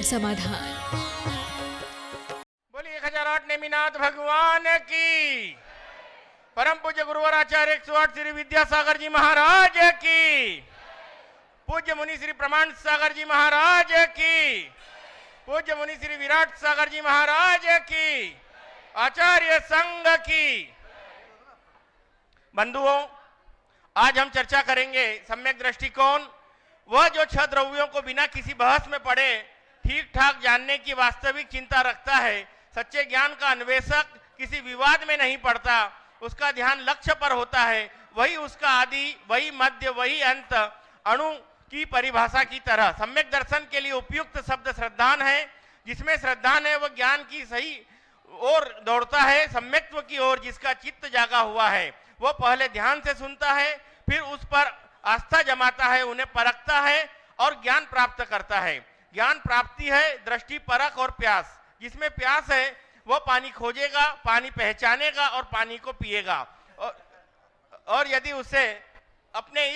समाधान। बोलिए 1008 नेमिनाथ भगवान की। परम पूज्य गुरुवर आचार्य 108 श्री विद्यासागर जी महाराज की। पूज्य मुनि श्री प्रमाण सागर जी महाराज की। पूज्य मुनि श्री विराट सागर जी महाराज की। आचार्य संघ की। बंधुओं, आज हम चर्चा करेंगे सम्यक दृष्टिकोण, वह जो 6 द्रव्यों को बिना किसी बहस में पड़े ठीक ठाक जानने की वास्तविक चिंता रखता है। सच्चे ज्ञान का अन्वेषक किसी विवाद में नहीं पड़ता, उसका ध्यान लक्ष्य पर होता है। वही उसका आदि, वही मध्य, वही अंत, अणु की परिभाषा की तरह। सम्यक दर्शन के लिए उपयुक्त शब्द श्रद्धान है। जिसमें श्रद्धान है वह ज्ञान की सही ओर दौड़ता है, सम्यक्त्व की ओर। जिसका चित्त जागा हुआ है वह पहले ध्यान से सुनता है, फिर उस पर आस्था जमाता है, उन्हें परखता है और ज्ञान प्राप्त करता है। ज्ञान प्राप्ति है दृष्टि, परख और प्यास। जिसमें प्यास है वह पानी खोजेगा, पानी पहचानेगा और पानी को पिएगा। और यदि उसे अपने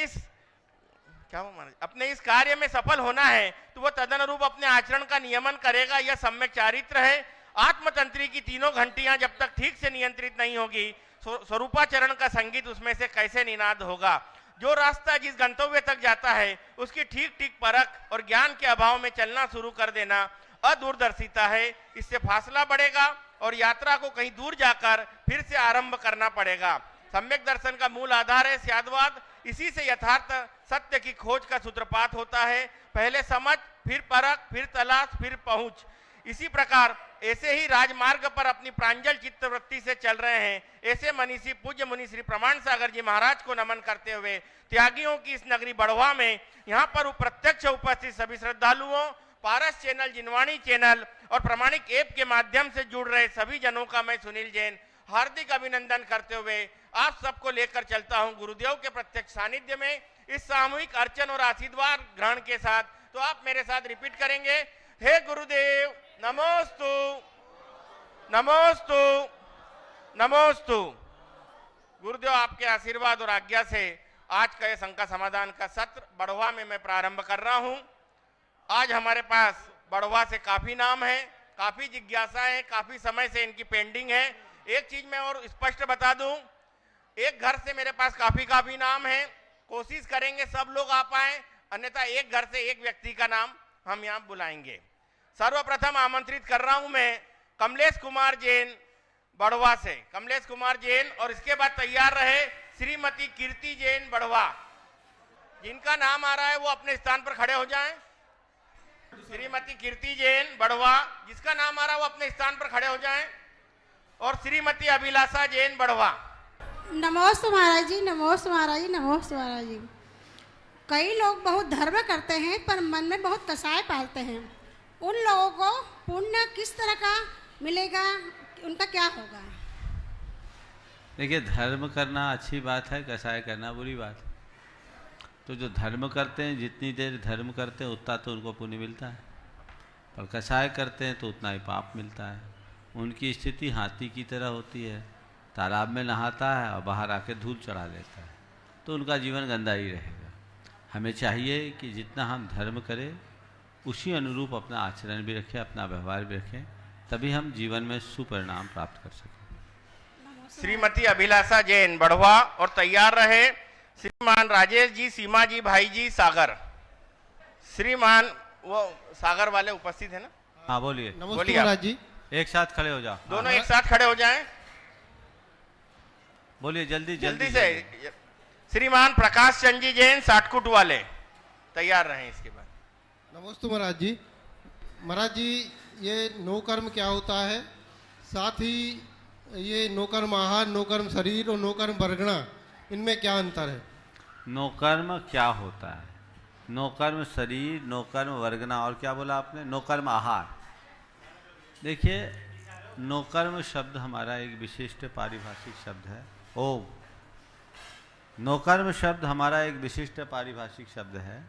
इस कार्य में सफल होना है तो वह तदनुरूप अपने आचरण का नियमन करेगा। यह सम्यक चारित्र है। आत्मतंत्री की तीनों घंटियां जब तक ठीक से नियंत्रित नहीं होगी, स्वरूपाचरण का संगीत उसमें से कैसे निनाद होगा। जो रास्ता जिस गंतव्य तक जाता है उसकी ठीक ठीक परख और ज्ञान के अभाव में चलना शुरू कर देना अदूरदर्शिता है। इससे फासला बढ़ेगा और यात्रा को कहीं दूर जाकर फिर से आरंभ करना पड़ेगा। सम्यक दर्शन का मूल आधार है स्याद्वाद। इसी से यथार्थ सत्य की खोज का सूत्रपात होता है। पहले समझ, फिर परख, फिर तलाश, फिर पहुंच। इसी प्रकार ऐसे ही राजमार्ग पर अपनी प्रांजल चित्तवृत्ति से चल रहे हैं ऐसे मनीषी पूज्य मुनि श्री प्रमाण सागर जी महाराज को नमन करते हुए त्यागियों की इस नगरी बड़वा में यहाँ पर प्रत्यक्ष उपस्थित सभी श्रद्धालुओं, पारस चैनल, जिनवाणी चैनल और प्रमाणिक ऐप के माध्यम से जुड़ रहे सभी जनों का मैं सुनील जैन हार्दिक अभिनंदन करते हुए आप सबको लेकर चलता हूं गुरुदेव के प्रत्यक्ष सानिध्य में इस सामूहिक अर्चन और आशीर्वाद ग्रहण के साथ। तो आप मेरे साथ रिपीट करेंगे, हे गुरुदेव नमोस्तु नमोस्तु नमोस्तु। गुरुदेव आपके आशीर्वाद और आज्ञा से आज का यह शंका समाधान का सत्र बड़वा में मैं प्रारंभ कर रहा हूं। आज हमारे पास बड़वा से काफी नाम है, काफी जिज्ञासा है, काफी समय से इनकी पेंडिंग है। एक चीज मैं और स्पष्ट बता दूं, एक घर से मेरे पास काफी नाम है। कोशिश करेंगे सब लोग आ पाए, अन्यथा एक घर से एक व्यक्ति का नाम हम यहाँ बुलाएंगे। सर्वप्रथम आमंत्रित कर रहा हूं मैं कमलेश कुमार जैन बड़वा से। कमलेश कुमार जैन, और इसके बाद तैयार रहे श्रीमती कीर्ति जैन बड़वा। जिनका नाम आ रहा है वो अपने स्थान पर खड़े हो जाएं। श्रीमती कीर्ति जैन बड़वा, जिसका नाम आ रहा है वो अपने स्थान पर खड़े हो जाएं। और श्रीमती अभिलाषा जैन बड़वा। नमोस्तु महाराज जी, नमोस्तु महाराज जी, नमोस्तु महाराज जी। कई लोग बहुत धर्म करते हैं पर मन में बहुत कसाय पालते हैं। उन लोगों को पुण्य किस तरह का मिलेगा, उनका क्या होगा? देखिए, धर्म करना अच्छी बात है, कसाय करना बुरी बात है। तो जो धर्म करते हैं, जितनी देर धर्म करते हैं उतना तो उनको पुण्य मिलता है, पर कसाय करते हैं तो उतना ही पाप मिलता है। उनकी स्थिति हाथी की तरह होती है, तालाब में नहाता है और बाहर आके धूल चढ़ा लेता है, तो उनका जीवन गंदा ही रहेगा। हमें चाहिए कि जितना हम धर्म करें उसी अनुरूप अपना आचरण भी रखें, अपना व्यवहार भी रखें, तभी हम जीवन में सुपरिणाम प्राप्त कर सकें। श्रीमती अभिलाषा जैन बड़वा, और तैयार रहे श्रीमान राजेश जी, सीमा जी, भाई जी, सागर। श्रीमान वो सागर वाले उपस्थित है ना? हाँ बोलिए। बोलिए महाराज जी। एक साथ खड़े हो जाओ, दोनों एक साथ खड़े हो जाएं। बोलिए जल्दी जल्दी से। श्रीमान प्रकाश चंद जी जैन साटकुट वाले, तैयार रहे। इसके बाद नमस्ते महाराज जी। महाराज जी, ये नो कर्म क्या होता है, साथ ही ये नो कर्म आहार, नो कर्म शरीर और नो कर्म वर्गणा, इनमें क्या अंतर है? नो कर्म क्या होता है? नो कर्म शरीर, नो कर्म वर्गना, और क्या बोला आपने? नो कर्म आहार। देखिए, नो कर्म शब्द हमारा एक विशिष्ट पारिभाषिक शब्द है। ओम। नो कर्म शब्द हमारा एक विशिष्ट पारिभाषिक शब्द है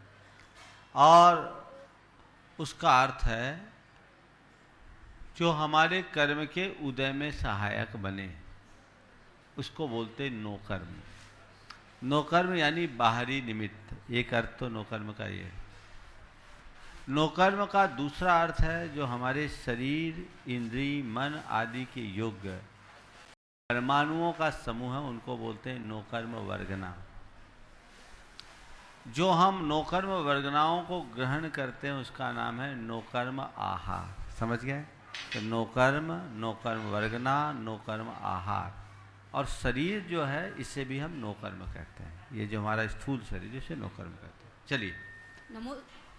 और उसका अर्थ है जो हमारे कर्म के उदय में सहायक बने, उसको बोलते नो कर्म। नो कर्म यानी बाहरी निमित्त, एक अर्थ तो नो कर्म का ये है। नोकर्म का दूसरा अर्थ है जो हमारे शरीर, इंद्रिय, मन आदि के योग्य परमाणुओं का समूह है, उनको बोलते हैं नोकर्म वर्गना। जो हम नोकर्म वर्गनाओं को ग्रहण करते हैं उसका नाम है नोकर्म आहार। समझ गए? तो नोकर्म, नोकर्म वर्गना, नोकर्म आहार। और शरीर जो है इसे भी हम नोकर्म कहते हैं। ये जो हमारा स्थूल शरीर इसे नोकर्म कहते हैं। चलिए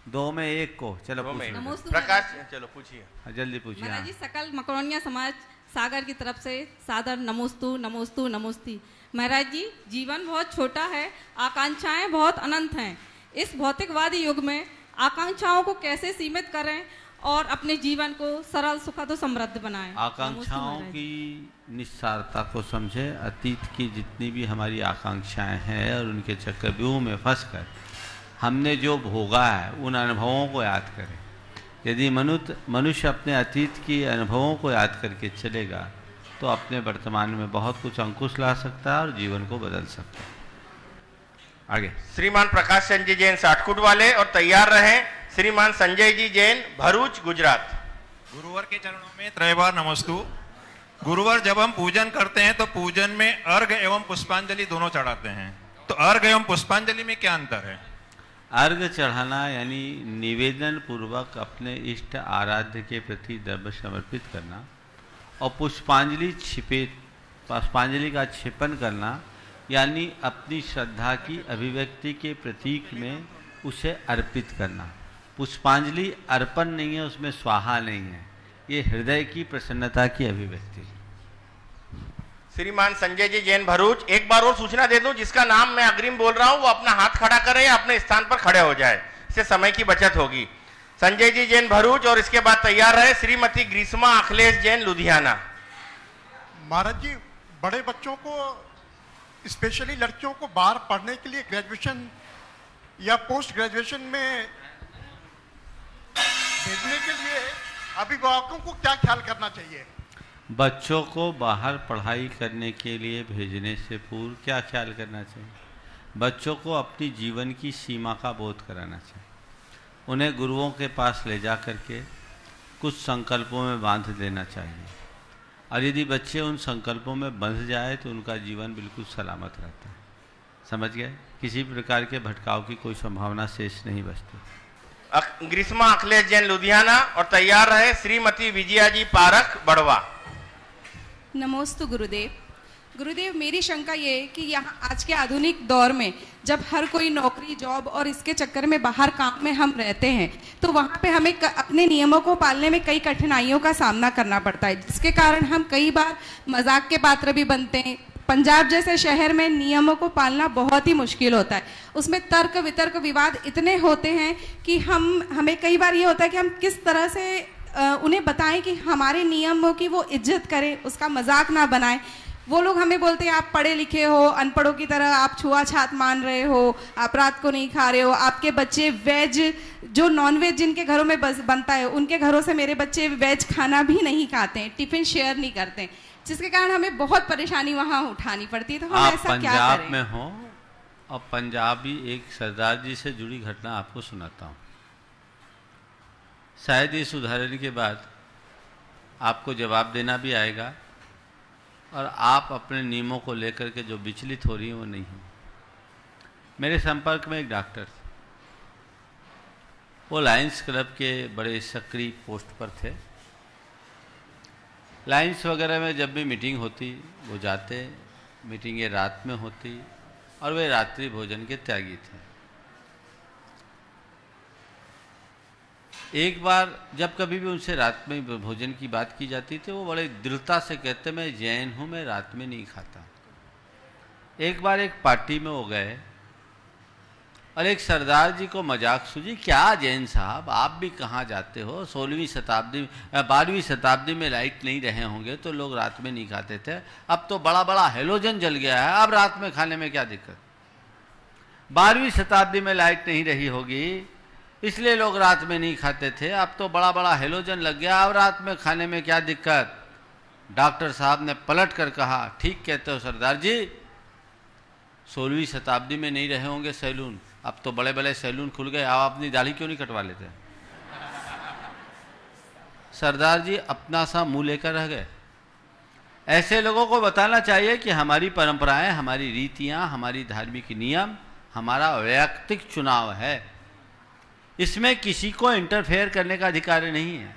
दो में एक को चलो पूछिए। प्रकाश चलो पूछिए। जल्दी पूछिए। महाराज जी, सकल मकरोनिया समाज सागर की तरफ से सादर नमोस्तु नमोस्तु नमोस्ती। महाराज जी, जीवन बहुत छोटा है, आकांक्षाएं बहुत अनंत हैं। इस भौतिकवादी युग में आकांक्षाओं को कैसे सीमित करें और अपने जीवन को सरल, सुखद और समृद्ध बनाएं? आकांक्षाओं की निस्सारता को समझे। अतीत की जितनी भी हमारी आकांक्षाएं हैं और उनके चक्रव्यूह में फंसकर हमने जो भोगा है उन अनुभवों को याद करें। यदि मनुष्य अपने अतीत के अनुभवों को याद करके चलेगा तो अपने वर्तमान में बहुत कुछ अंकुश ला सकता है और जीवन को बदल सकता है। आगे श्रीमान प्रकाश संजय जैन साटकुट वाले, और तैयार रहें श्रीमान संजय जी जैन भरूच गुजरात। गुरुवर के चरणों में त्रयवार नमस्तु। गुरुवर, जब हम पूजन करते हैं तो पूजन में अर्घ एवं पुष्पांजलि दोनों चढ़ाते हैं, तो अर्घ एवं पुष्पांजलि में क्या अंतर है? अर्घ चढ़ाना यानी निवेदन पूर्वक अपने इष्ट आराध्य के प्रति द्रव्य समर्पित करना, और पुष्पांजलि का छिपन करना यानी अपनी श्रद्धा की अभिव्यक्ति के प्रतीक में उसे अर्पित करना। पुष्पांजलि अर्पण नहीं है, उसमें स्वाहा नहीं है, ये हृदय की प्रसन्नता की अभिव्यक्ति। श्रीमान संजय जी जैन भरूच, एक बार और सूचना दे दूं, जिसका नाम मैं अग्रिम बोल रहा हूं वो अपना हाथ खड़ा करे या अपने स्थान पर खड़े हो जाए, इससे समय की बचत होगी। संजय जी जैन भरूच, और इसके बाद तैयार है श्रीमती ग्रीष्मा अखिलेश जैन लुधियाना। महाराज जी, बड़े बच्चों को स्पेशली लड़कियों को बाहर पढ़ने के लिए ग्रेजुएशन या पोस्ट ग्रेजुएशन में भेजने के लिए अभिभावकों को क्या ख्याल करना चाहिए? बच्चों को बाहर पढ़ाई करने के लिए भेजने से पूर्व क्या ख्याल करना चाहिए? बच्चों को अपनी जीवन की सीमा का बोध कराना चाहिए। उन्हें गुरुओं के पास ले जा करके कुछ संकल्पों में बांध देना चाहिए, और यदि बच्चे उन संकल्पों में बंध जाए तो उनका जीवन बिल्कुल सलामत रहता है। समझ गए? किसी प्रकार के भटकाव की कोई संभावना शेष नहीं बचती। ग्रीष्मा अखिलेश जैन लुधियाना, और तैयार रहे श्रीमती विजया जी पारख बड़वा। नमोस्तु गुरुदेव। गुरुदेव, मेरी शंका ये है कि यहाँ आज के आधुनिक दौर में जब हर कोई नौकरी, जॉब और इसके चक्कर में बाहर काम में हम रहते हैं तो वहाँ पे हमें अपने नियमों को पालने में कई कठिनाइयों का सामना करना पड़ता है, जिसके कारण हम कई बार मजाक के पात्र भी बनते हैं। पंजाब जैसे शहर में नियमों को पालना बहुत ही मुश्किल होता है। उसमें तर्क वितर्क विवाद इतने होते हैं कि हमें कई बार ये होता है कि हम किस तरह से उन्हें बताएं कि हमारे नियमों की वो इज्जत करें, उसका मजाक ना बनाएं। वो लोग हमें बोलते हैं आप पढ़े लिखे हो, अनपढ़ों की तरह आप छुआछात मान रहे हो, आप रात को नहीं खा रहे हो, आपके बच्चे वेज, जो नॉन वेज जिनके घरों में बनता है उनके घरों से मेरे बच्चे वेज खाना भी नहीं खाते हैं, टिफिन शेयर नहीं करते हैं, जिसके कारण हमें बहुत परेशानी वहाँ उठानी पड़ती है। तो हम ऐसा क्या करें? आप पंजाब में हो, और पंजाबी एक सरदार जी से जुड़ी घटना आपको सुनाता हूँ। शायद इस उदाहरण के बाद आपको जवाब देना भी आएगा और आप अपने नियमों को लेकर के जो विचलित हो रही हैं वो नहीं हो। मेरे संपर्क में एक डॉक्टर थे, वो लायंस क्लब के बड़े सक्रिय पोस्ट पर थे। लायंस वगैरह में जब भी मीटिंग होती वो जाते, मीटिंगें रात में होती, और वे रात्रि भोजन के त्यागी थे। एक बार जब कभी भी उनसे रात में भोजन की बात की जाती थी वो बड़े दृढ़ता से कहते मैं जैन हूँ, मैं रात में नहीं खाता। एक बार एक पार्टी में वो गए और एक सरदार जी को मजाक सूझी, क्या जैन साहब आप भी कहाँ जाते हो, 16वीं शताब्दी 12वीं शताब्दी में लाइट नहीं रहे होंगे तो लोग रात में नहीं खाते थे, अब तो बड़ा बड़ा हेलोजन जल गया है, अब रात में खाने में क्या दिक्कत? 12वीं शताब्दी में लाइट नहीं रही होगी इसलिए लोग रात में नहीं खाते थे, अब तो बड़ा बड़ा हेलोजन लग गया, अब रात में खाने में क्या दिक्कत? डॉक्टर साहब ने पलट कर कहा, ठीक कहते हो सरदार जी, 16वीं शताब्दी में नहीं रहे होंगे सैलून, अब तो बड़े बड़े सैलून खुल गए, आप अपनी दाढ़ी क्यों नहीं कटवा लेते? सरदार जी अपना सा मुंह लेकर रह गए। ऐसे लोगों को बताना चाहिए कि हमारी परंपराएं, हमारी रीतियां, हमारी धार्मिक नियम हमारा वैयक्तिक चुनाव है, इसमें किसी को इंटरफेयर करने का अधिकार नहीं है।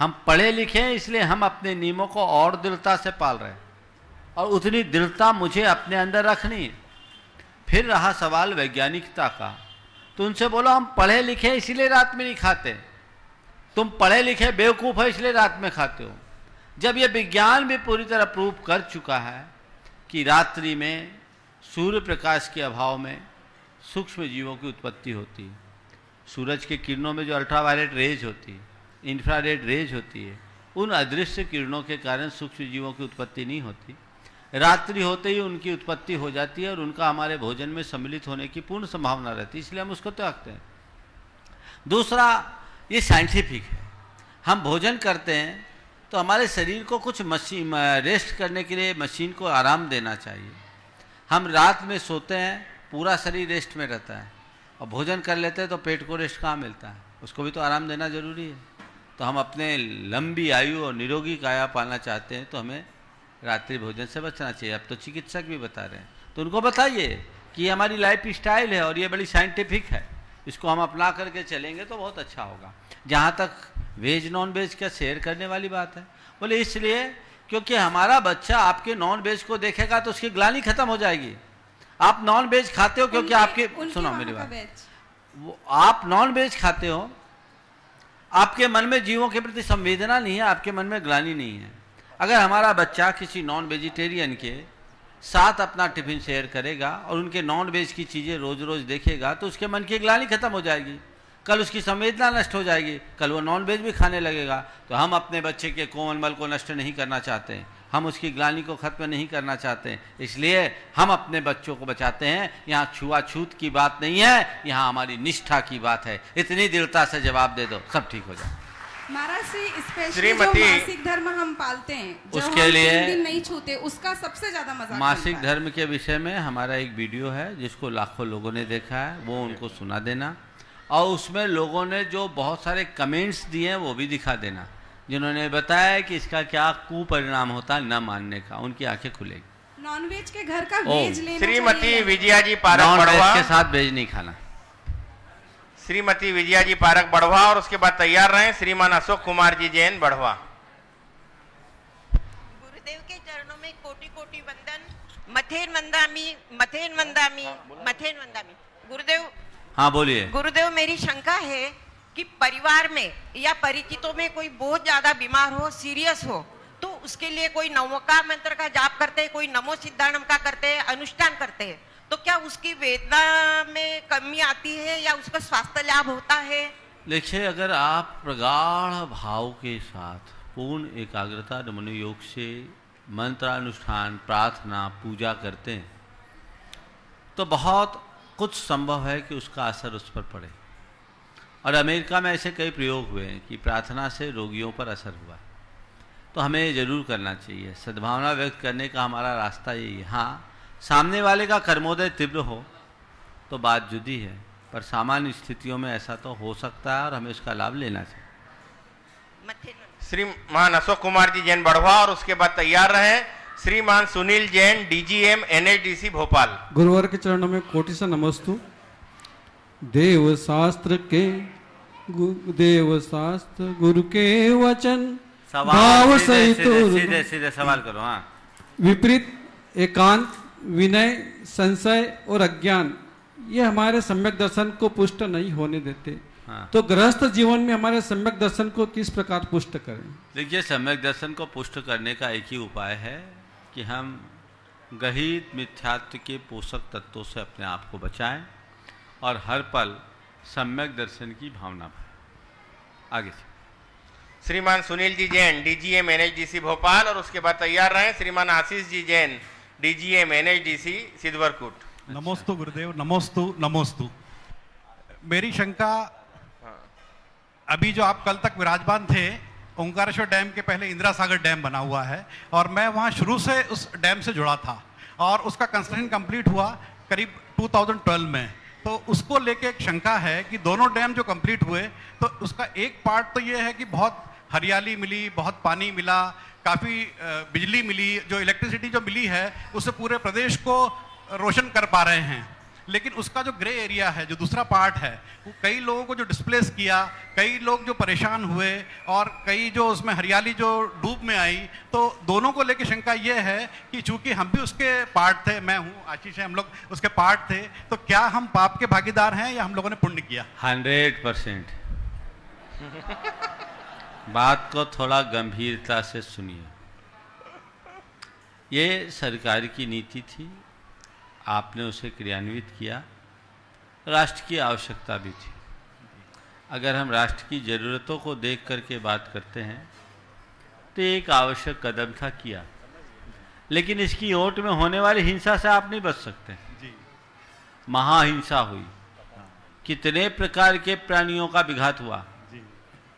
हम पढ़े लिखे हैं, इसलिए हम अपने नियमों को और दृढ़ता से पाल रहे हैं, और उतनी दृढ़ता मुझे अपने अंदर रखनी है। फिर रहा सवाल वैज्ञानिकता का, तो उनसे बोलो हम पढ़े लिखे इसलिए रात में नहीं खाते, तुम पढ़े लिखे बेवकूफ़ है इसलिए रात में खाते हो। जब ये विज्ञान भी पूरी तरह प्रूव कर चुका है कि रात्रि में सूर्य प्रकाश के अभाव में सूक्ष्म जीवों की उत्पत्ति होती है, सूरज के किरणों में जो अल्ट्रावायलेट रेज होती है, इंफ्रारेड रेज होती है, उन अदृश्य किरणों के कारण सूक्ष्म जीवों की उत्पत्ति नहीं होती। रात्रि होते ही उनकी उत्पत्ति हो जाती है और उनका हमारे भोजन में सम्मिलित होने की पूर्ण संभावना रहती है, इसलिए हम उसको त्यागते हैं। दूसरा, ये साइंटिफिक है। हम भोजन करते हैं तो हमारे शरीर को कुछ मशीन रेस्ट करने के लिए मशीन को आराम देना चाहिए। हम रात में सोते हैं, पूरा शरीर रेस्ट में रहता है, और भोजन कर लेते हैं तो पेट को रेस्ट कहाँ मिलता है, उसको भी तो आराम देना जरूरी है। तो हम अपने लंबी आयु और निरोगी काया पालना चाहते हैं तो हमें रात्रि भोजन से बचना चाहिए। अब तो चिकित्सक भी बता रहे हैं, तो उनको बताइए कि ये हमारी लाइफ स्टाइल है और ये बड़ी साइंटिफिक है, इसको हम अपना करके चलेंगे तो बहुत अच्छा होगा। जहाँ तक वेज नॉन वेज का शेयर करने वाली बात है, बोले इसलिए क्योंकि हमारा बच्चा आपके नॉन वेज को देखेगा तो उसकी ग्लानि खत्म हो जाएगी। आप नॉन वेज खाते हो क्योंकि आपके, सुनो मेरी बात, वो आप नॉन वेज खाते हो, आपके मन में जीवों के प्रति संवेदना नहीं है, आपके मन में ग्लानि नहीं है। अगर हमारा बच्चा किसी नॉन वेजिटेरियन के साथ अपना टिफिन शेयर करेगा और उनके नॉन वेज की चीज़ें रोज रोज देखेगा तो उसके मन की ग्लानि खत्म हो जाएगी, कल उसकी संवेदना नष्ट हो जाएगी, कल वो नॉन वेज भी खाने लगेगा। तो हम अपने बच्चे के कोमल मल को नष्ट नहीं करना चाहते, हम उसकी ग्लानि को खत्म नहीं करना चाहते, इसलिए हम अपने बच्चों को बचाते हैं। यहाँ छुआछूत की बात नहीं है, यहाँ हमारी निष्ठा की बात है। इतनी दृढ़ता से जवाब दे दो, सब ठीक हो जाए। महाराज श्री स्पेशली जो मासिक धर्म हम पालते हैं, जो उसके हम लिए 3 दिन नहीं छूते, उसका सबसे ज्यादा मजाक मासिक धर्म के विषय में हमारा एक वीडियो है जिसको लाखों लोगों ने देखा है, वो उनको सुना देना, और उसमें लोगों ने जो बहुत सारे कमेंट्स दिए हैं वो भी दिखा देना, जिन्होंने बताया कि इसका क्या कुपरिणाम होता है न मानने का, उनकी आंखें खुलेगी। नॉनवेज के घर का वेज लेना श्रीमती विजया जी पारक बड़वा के साथ वेज नहीं खाना। श्रीमती विजया जी पारक बढ़वा, और उसके बाद तैयार रहें श्रीमान अशोक कुमार जी जैन बढ़वा। गुरुदेव के चरणों में कोटि कोटि वंदन। मथेन वंदामी, मथेन वंदामी, मथेन वंदामी। गुरुदेव, हाँ बोलिए। गुरुदेव, मेरी शंका है कि परिवार में या परिचितों में कोई बहुत ज्यादा बीमार हो, सीरियस हो, तो उसके लिए कोई नवका मंत्र का जाप करते हैं, कोई नमो सिद्धाणम का करते हैं, अनुष्ठान करते हैं, तो क्या उसकी वेदना में कमी आती है या उसका स्वास्थ्य लाभ होता है? देखिए, अगर आप प्रगाढ़ भाव के साथ पूर्ण एकाग्रता मन योग से मंत्रानुष्ठान, प्रार्थना, पूजा करते हैं तो बहुत कुछ संभव है कि उसका असर उस पर पड़े। और अमेरिका में ऐसे कई प्रयोग हुए हैं कि प्रार्थना से रोगियों पर असर हुआ, तो हमें ये जरूर करना चाहिए। सद्भावना व्यक्त करने का हमारा रास्ता यही है। हाँ, सामने वाले का कर्मोदय तीव्र हो तो बात जुदी है, पर सामान्य स्थितियों में ऐसा तो हो सकता है और हमें उसका लाभ लेना चाहिए। श्रीमान अशोक कुमार जी जैन बढ़वा, और उसके बाद तैयार रहे श्रीमान सुनील जैन डीजीएम एनएचडीसी भोपाल। गुरुवर के चरणों में कोटि सा नमस्तु। देव शास्त्र गुरु के वचन भाव सहित सीधे सवाल करो। हाँ, विपरीत एकांत, विनय, संशय और अज्ञान ये हमारे सम्यक दर्शन को पुष्ट नहीं होने देते। हाँ। तो गृहस्थ जीवन में हमारे सम्यक दर्शन को किस प्रकार पुष्ट करें? देखिए, सम्यक दर्शन को पुष्ट करने का एक ही उपाय है कि हम गहित मिथ्यात्व के पोषक तत्वों से अपने आप को बचाएं और हर पल सम्यक दर्शन की भावना भरें। आगे श्रीमान सुनील जी जैन डीजीएम एनएचडीसी भोपाल, और उसके बाद तैयार रहे श्रीमान आशीष जी जैन डीजीएम एनएचडीसी सिद्धवरकुट। नमोस्तु गुरुदेव, नमोस्तु नमोस्तु। मेरी शंका, अभी जो आप कल तक विराजमान थे, ओंकारेश्वर डैम के पहले इंदिरा सागर डैम बना हुआ है और मैं वहाँ शुरू से उस डैम से जुड़ा था और उसका कंस्ट्रक्शन कंप्लीट हुआ करीब 2012 में। तो उसको लेके एक शंका है कि दोनों डैम जो कंप्लीट हुए तो उसका एक पार्ट तो ये है कि बहुत हरियाली मिली, बहुत पानी मिला, काफ़ी बिजली मिली, जो इलेक्ट्रिसिटी जो मिली है उससे पूरे प्रदेश को रोशन कर पा रहे हैं। लेकिन उसका जो ग्रे एरिया है, जो दूसरा पार्ट है, वो कई लोगों को जो डिस्प्लेस किया, कई लोग जो परेशान हुए और कई जो उसमें हरियाली जो डूब में आई, तो दोनों को लेकर शंका ये है कि चूंकि हम भी उसके पार्ट थे, मैं हूँ, आशीष है, हम लोग उसके पार्ट थे, तो क्या हम पाप के भागीदार हैं या हम लोगों ने पुण्य किया? 100%। बात को थोड़ा गंभीरता से सुनिए। ये सरकार की नीति थी, आपने उसे क्रियान्वित किया, राष्ट्र की आवश्यकता भी थी। अगर हम राष्ट्र की ज़रूरतों को देख करके बात करते हैं तो एक आवश्यक कदम था, किया, लेकिन इसकी ओट में होने वाली हिंसा से आप नहीं बच सकते। महाहिंसा हुई, कितने प्रकार के प्राणियों का विघात हुआ,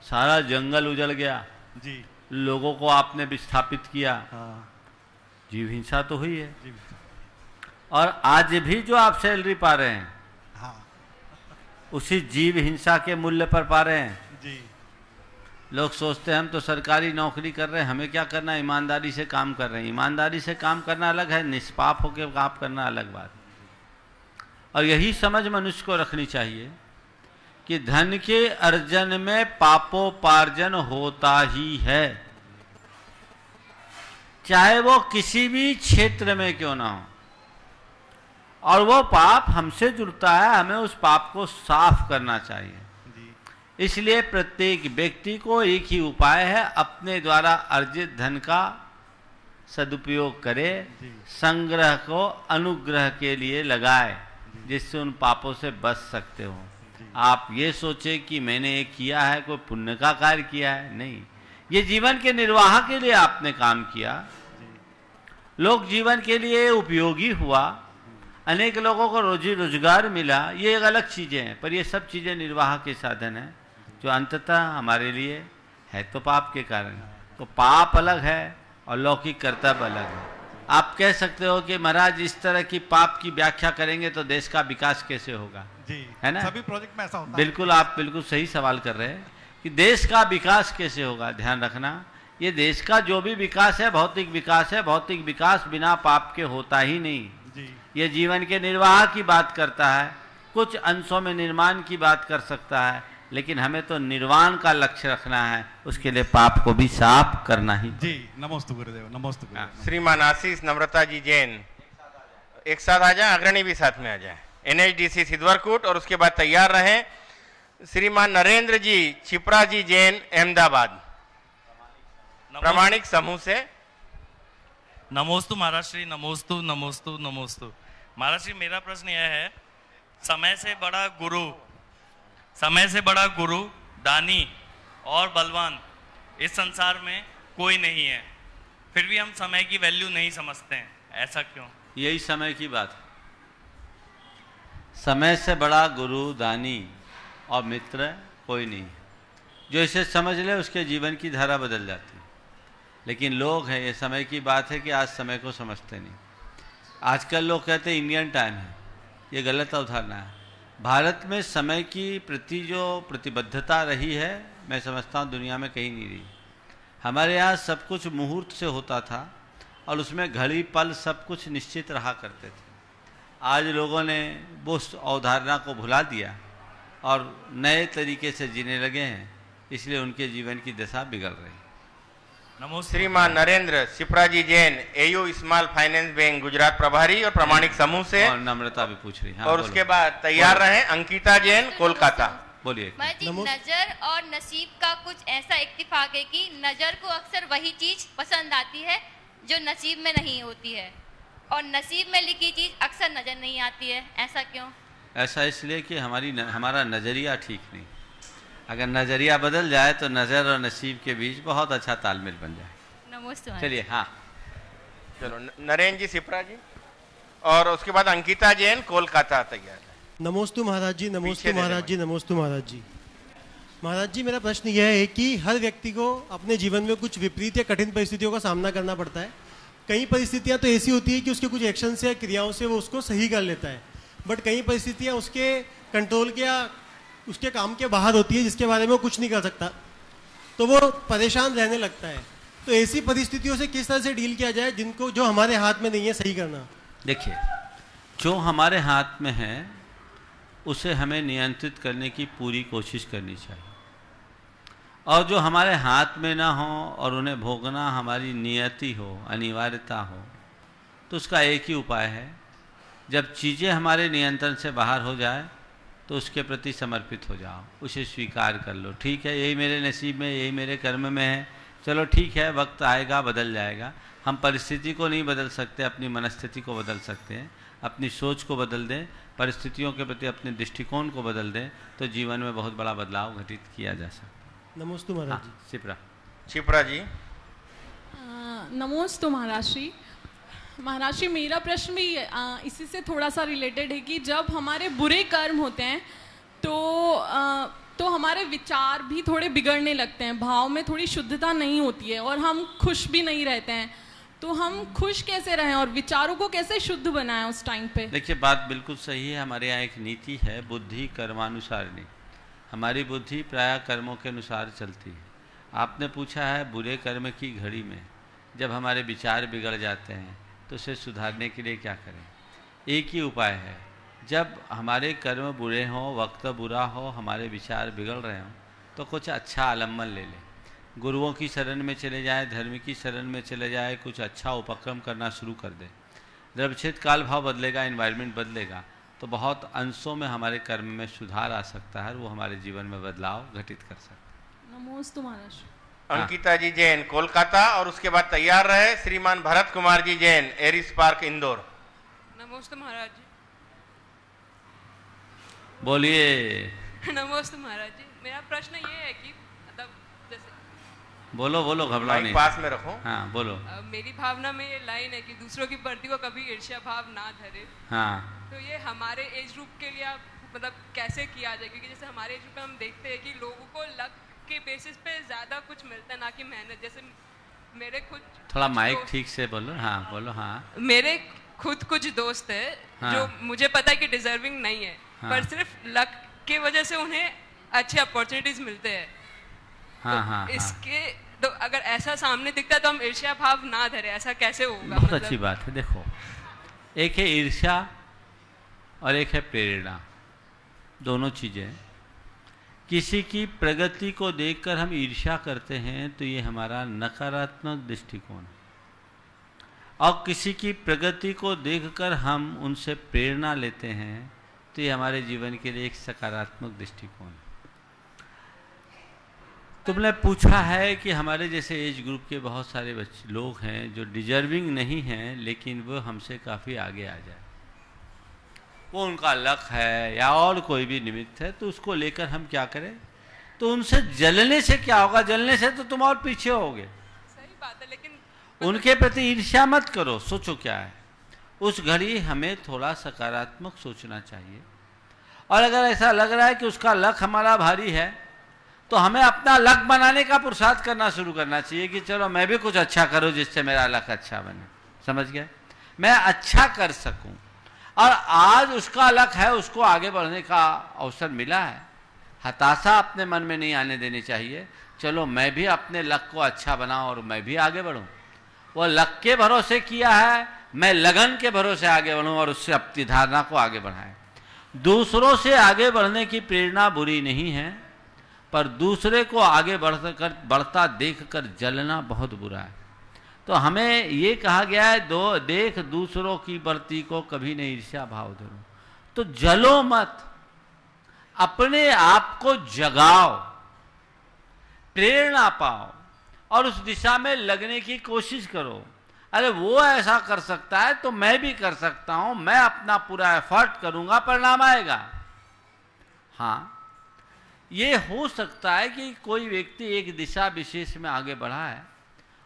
सारा जंगल उजड़ गया, लोगों को आपने विस्थापित किया, जीव हिंसा तो हुई है। और आज भी जो आप सैलरी पा रहे हैं, उसी जीव हिंसा के मूल्य पर पा रहे हैं। लोग सोचते हैं हम तो सरकारी नौकरी कर रहे हैं, हमें क्या करना, ईमानदारी से काम कर रहे हैं। ईमानदारी से काम करना अलग है, निष्पाप होकर काम करना अलग बात। और यही समझ मनुष्य को रखनी चाहिए कि धन के अर्जन में पापोपार्जन होता ही है, चाहे वो किसी भी क्षेत्र में क्यों ना हो। और वो पाप हमसे जुड़ता है, हमें उस पाप को साफ करना चाहिए। इसलिए प्रत्येक व्यक्ति को एक ही उपाय है, अपने द्वारा अर्जित धन का सदुपयोग करे, संग्रह को अनुग्रह के लिए लगाए, जिससे उन पापों से बच सकते हो। आप ये सोचे कि मैंने ये किया है, कोई पुण्य का कार्य किया है, नहीं, ये जीवन के निर्वाह के लिए आपने काम किया, लोग जीवन के लिए उपयोगी हुआ, अनेक लोगों को रोजी रोजगार मिला, ये एक अलग चीज़ें हैं, पर ये सब चीज़ें निर्वाह के साधन हैं जो अंततः हमारे लिए है तो पाप के कारण। तो पाप अलग है और लौकिक कर्तव्य अलग है। आप कह सकते हो कि महाराज इस तरह की पाप की व्याख्या करेंगे तो देश का विकास कैसे होगा, है ना? सभी प्रोजेक्ट में ऐसा होता है। बिल्कुल, आप बिल्कुल सही सवाल कर रहे हैं कि देश का विकास कैसे होगा। ध्यान रखना, ये देश का जो भी विकास है भौतिक विकास है, भौतिक विकास बिना पाप के होता ही नहीं। ये जीवन के निर्वाह की बात करता है, कुछ अंशों में निर्माण की बात कर सकता है, लेकिन हमें तो निर्वाण का लक्ष्य रखना है, उसके लिए पाप को भी साफ करना ही। जी, नमोस्तु गुरुदेव, नमोस्तु गुरुदेव। श्रीमान आशीष नम्रता जी जैन एक साथ आ जाए, अग्रणी भी साथ में आ जाए, NHDC सिद्धवरकूट, और उसके बाद तैयार रहें श्रीमान नरेंद्र जी छिपरा जी जैन अहमदाबाद प्रामाणिक समूह से। नमोस्तु महाराज श्री, नमोस्तु नमोस्तु नमोस्तु। महाराज श्री, मेरा प्रश्न यह है, समय से बड़ा गुरु, दानी और बलवान इस संसार में कोई नहीं है, फिर भी हम समय की वैल्यू नहीं समझते हैं, ऐसा क्यों? यही समय की बात है। समय से बड़ा गुरु, दानी और मित्र कोई नहीं, जो इसे समझ ले उसके जीवन की धारा बदल जाती है। लेकिन लोग हैं, ये समय की बात है कि आज समय को समझते नहीं। आजकल लोग कहते हैं इंडियन टाइम है, ये गलत अवधारणा है। भारत में समय की प्रति जो प्रतिबद्धता रही है, मैं समझता हूँ दुनिया में कहीं नहीं रही। हमारे यहाँ सब कुछ मुहूर्त से होता था और उसमें घड़ी पल सब कुछ निश्चित रहा करते थे। आज लोगों ने वो अवधारणा को भुला दिया और नए तरीके से जीने लगे हैं, इसलिए उनके जीवन की दशा बिगड़ रही है। श्रीमान Narendra Chhipra ji Jain AU small finance bank Gujarat प्रभारी और प्रामाणिक समूह से। और नम्रता भी पूछ रही है। और उसके बाद तैयार रहे अंकिता जैन कोलकाता। बोलिए। नजर और नसीब का कुछ ऐसा इत्तेफाक है कि नजर को अक्सर वही चीज पसंद आती है जो नसीब में नहीं होती है, और नसीब में लिखी चीज अक्सर नजर नहीं आती है, ऐसा क्यों? ऐसा इसलिए कि हमारा नजरिया ठीक नहीं। अगर नजरिया बदल जाए तो नजर और नसीब के बीच बहुत अच्छा तालमेल बन जाए। नमस्ते। चलिए, हाँ, चलो नरेंद्र जी छिपरा जी और उसके बाद अंकिता जैन कोलकाता तैयार है। नमोस्तु महाराज जी, नमोस्तु महाराज जी, नमोस्तु महाराज जी। महाराज जी, मेरा प्रश्न यह है कि हर व्यक्ति को अपने जीवन में कुछ विपरीत या कठिन परिस्थितियों का सामना करना पड़ता है। कई परिस्थितियां तो ऐसी होती है कि उसके कुछ एक्शन से या क्रियाओं से वो उसको सही कर लेता है, बट कई परिस्थितियां उसके कंट्रोल के या उसके काम के बाहर होती है, जिसके बारे में वो कुछ नहीं कर सकता। तो वो परेशान रहने लगता है। तो ऐसी परिस्थितियों से किस तरह से डील किया जाए जिनको जो हमारे हाथ में नहीं है सही करना? देखिए, जो हमारे हाथ में है उसे हमें नियंत्रित करने की पूरी कोशिश करनी चाहिए, और जो हमारे हाथ में ना हो और उन्हें भोगना हमारी नियति हो, अनिवार्यता हो, तो उसका एक ही उपाय है, जब चीज़ें हमारे नियंत्रण से बाहर हो जाए तो उसके प्रति समर्पित हो जाओ, उसे स्वीकार कर लो। ठीक है, यही मेरे नसीब में, यही मेरे कर्म में है, चलो ठीक है, वक्त आएगा, बदल जाएगा। हम परिस्थिति को नहीं बदल सकते, अपनी मनस्थिति को बदल सकते हैं, अपनी सोच को बदल दें, परिस्थितियों के प्रति अपने दृष्टिकोण को बदल दें, तो जीवन में बहुत बड़ा बदलाव घटित किया जा सकता है। नमोस्तु महाराज जी। शिप्रा जी। नमोस्तु महाराज श्री। महाराज श्री, मेरा प्रश्न भी इसी से थोड़ा सा रिलेटेड है कि जब हमारे बुरे कर्म होते हैं तो हमारे विचार भी थोड़े बिगड़ने लगते हैं, भाव में थोड़ी शुद्धता नहीं होती है और हम खुश भी नहीं रहते हैं। तो हम खुश कैसे रहें और विचारों को कैसे शुद्ध बनाएं उस टाइम पे? देखिए, बात बिल्कुल सही है। हमारे यहाँ एक नीति है, बुद्धि कर्मानुसारिणी। हमारी बुद्धि प्रायः कर्मों के अनुसार चलती है। आपने पूछा है बुरे कर्म की घड़ी में जब हमारे विचार बिगड़ जाते हैं तो उसे सुधारने के लिए क्या करें? एक ही उपाय है, जब हमारे कर्म बुरे हों, वक्त बुरा हो, हमारे विचार बिगड़ रहे हों, तो कुछ अच्छा आलम्बन ले लें, गुरुओं की शरण में चले जाएं, धर्म की शरण में चले जाएं, कुछ अच्छा उपक्रम करना शुरू कर दें। द्रवच्छेद काल भाव बदलेगा, एनवायरनमेंट बदलेगा, तो बहुत अंशों में हमारे कर्म में सुधार आ सकता है, वो हमारे जीवन में बदलाव घटित कर सकता है। नमोस्तु महाराज। अंकिता जी जैन कोलकाता, और उसके बाद तैयार रहे श्रीमान भरत कुमार जी जैन एरिस पार्क इंदौर। नमोस्तु महाराज जी। बोलिए। नमोस्तु महाराज जी। मेरा प्रश्न ये है कि मतलब जैसे बोलो बोलो, घबराओ नहीं, पास में रखो। हाँ बोलो। मेरी भावना में ये लाइन है कि दूसरों की प्रति को कभी ईर्ष्या भाव ना धरे। हाँ, तो ये हमारे एज ग्रुप के लिए मतलब कैसे किया जाए? क्योंकि जैसे हमारे एज ग्रुप में हम देखते हैं कि लोगों को लक के बेसिस पे ज्यादा कुछ मिलता है, ना कि मेहनत। जैसे मेरे खुद थोड़ा माइक ठीक से बोलो। हाँ बोलो। हाँ, मेरे खुद कुछ दोस्त है हाँ, जो मुझे पता है कि डिजर्विंग नहीं है, हाँ, पर सिर्फ लक के वजह से उन्हें अच्छे अपॉर्चुनिटीज मिलते हैं। हाँ, तो हाँ, इसके तो अगर ऐसा सामने दिखता है तो हम ईर्ष्या भाव ना धरे, ऐसा कैसे होगा? बहुत अच्छी बात है। देखो, एक है ईर्ष्या और एक है प्रेरणा, दोनों चीजें। किसी की प्रगति को देखकर हम ईर्ष्या करते हैं तो ये हमारा नकारात्मक दृष्टिकोण है, और किसी की प्रगति को देखकर हम उनसे प्रेरणा लेते हैं तो ये हमारे जीवन के लिए एक सकारात्मक दृष्टिकोण है। तुमने पूछा है कि हमारे जैसे एज ग्रुप के बहुत सारे बच्चे लोग हैं जो डिजर्विंग नहीं हैं, लेकिन वो हमसे काफ़ी आगे आ जाए, वो उनका लक है या और कोई भी निमित्त है, तो उसको लेकर हम क्या करें? तो उनसे जलने से क्या होगा? जलने से तो तुम और पीछे होगे। सही बात है, लेकिन उनके प्रति ईर्ष्या मत करो, सोचो क्या है। उस घड़ी हमें थोड़ा सकारात्मक सोचना चाहिए, और अगर ऐसा लग रहा है कि उसका लक हमारा भारी है तो हमें अपना लक बनाने का पुरुषार्थ करना शुरू करना चाहिए कि चलो मैं भी कुछ अच्छा करूं जिससे मेरा लक अच्छा बने। समझ गए? मैं अच्छा कर सकूं, और आज उसका लक है, उसको आगे बढ़ने का अवसर मिला है। हताशा अपने मन में नहीं आने देनी चाहिए। चलो मैं भी अपने लक को अच्छा बनाऊं और मैं भी आगे बढ़ूं। वो लक के भरोसे किया है, मैं लगन के भरोसे आगे बढ़ूं और उससे अपनी धारणा को आगे बढ़ाएं। दूसरों से आगे बढ़ने की प्रेरणा बुरी नहीं है, पर दूसरे को आगे बढ़ता देखकर जलना बहुत बुरा है। तो हमें ये कहा गया है, देख दूसरों की बढ़ती को कभी नहीं ईर्ष्या भाव धरो। तो जलो मत, अपने आप को जगाओ, प्रेरणा पाओ और उस दिशा में लगने की कोशिश करो। अरे वो ऐसा कर सकता है तो मैं भी कर सकता हूं, मैं अपना पूरा एफर्ट करूंगा, परिणाम आएगा। हाँ, ये हो सकता है कि कोई व्यक्ति एक दिशा विशेष में आगे बढ़ा है,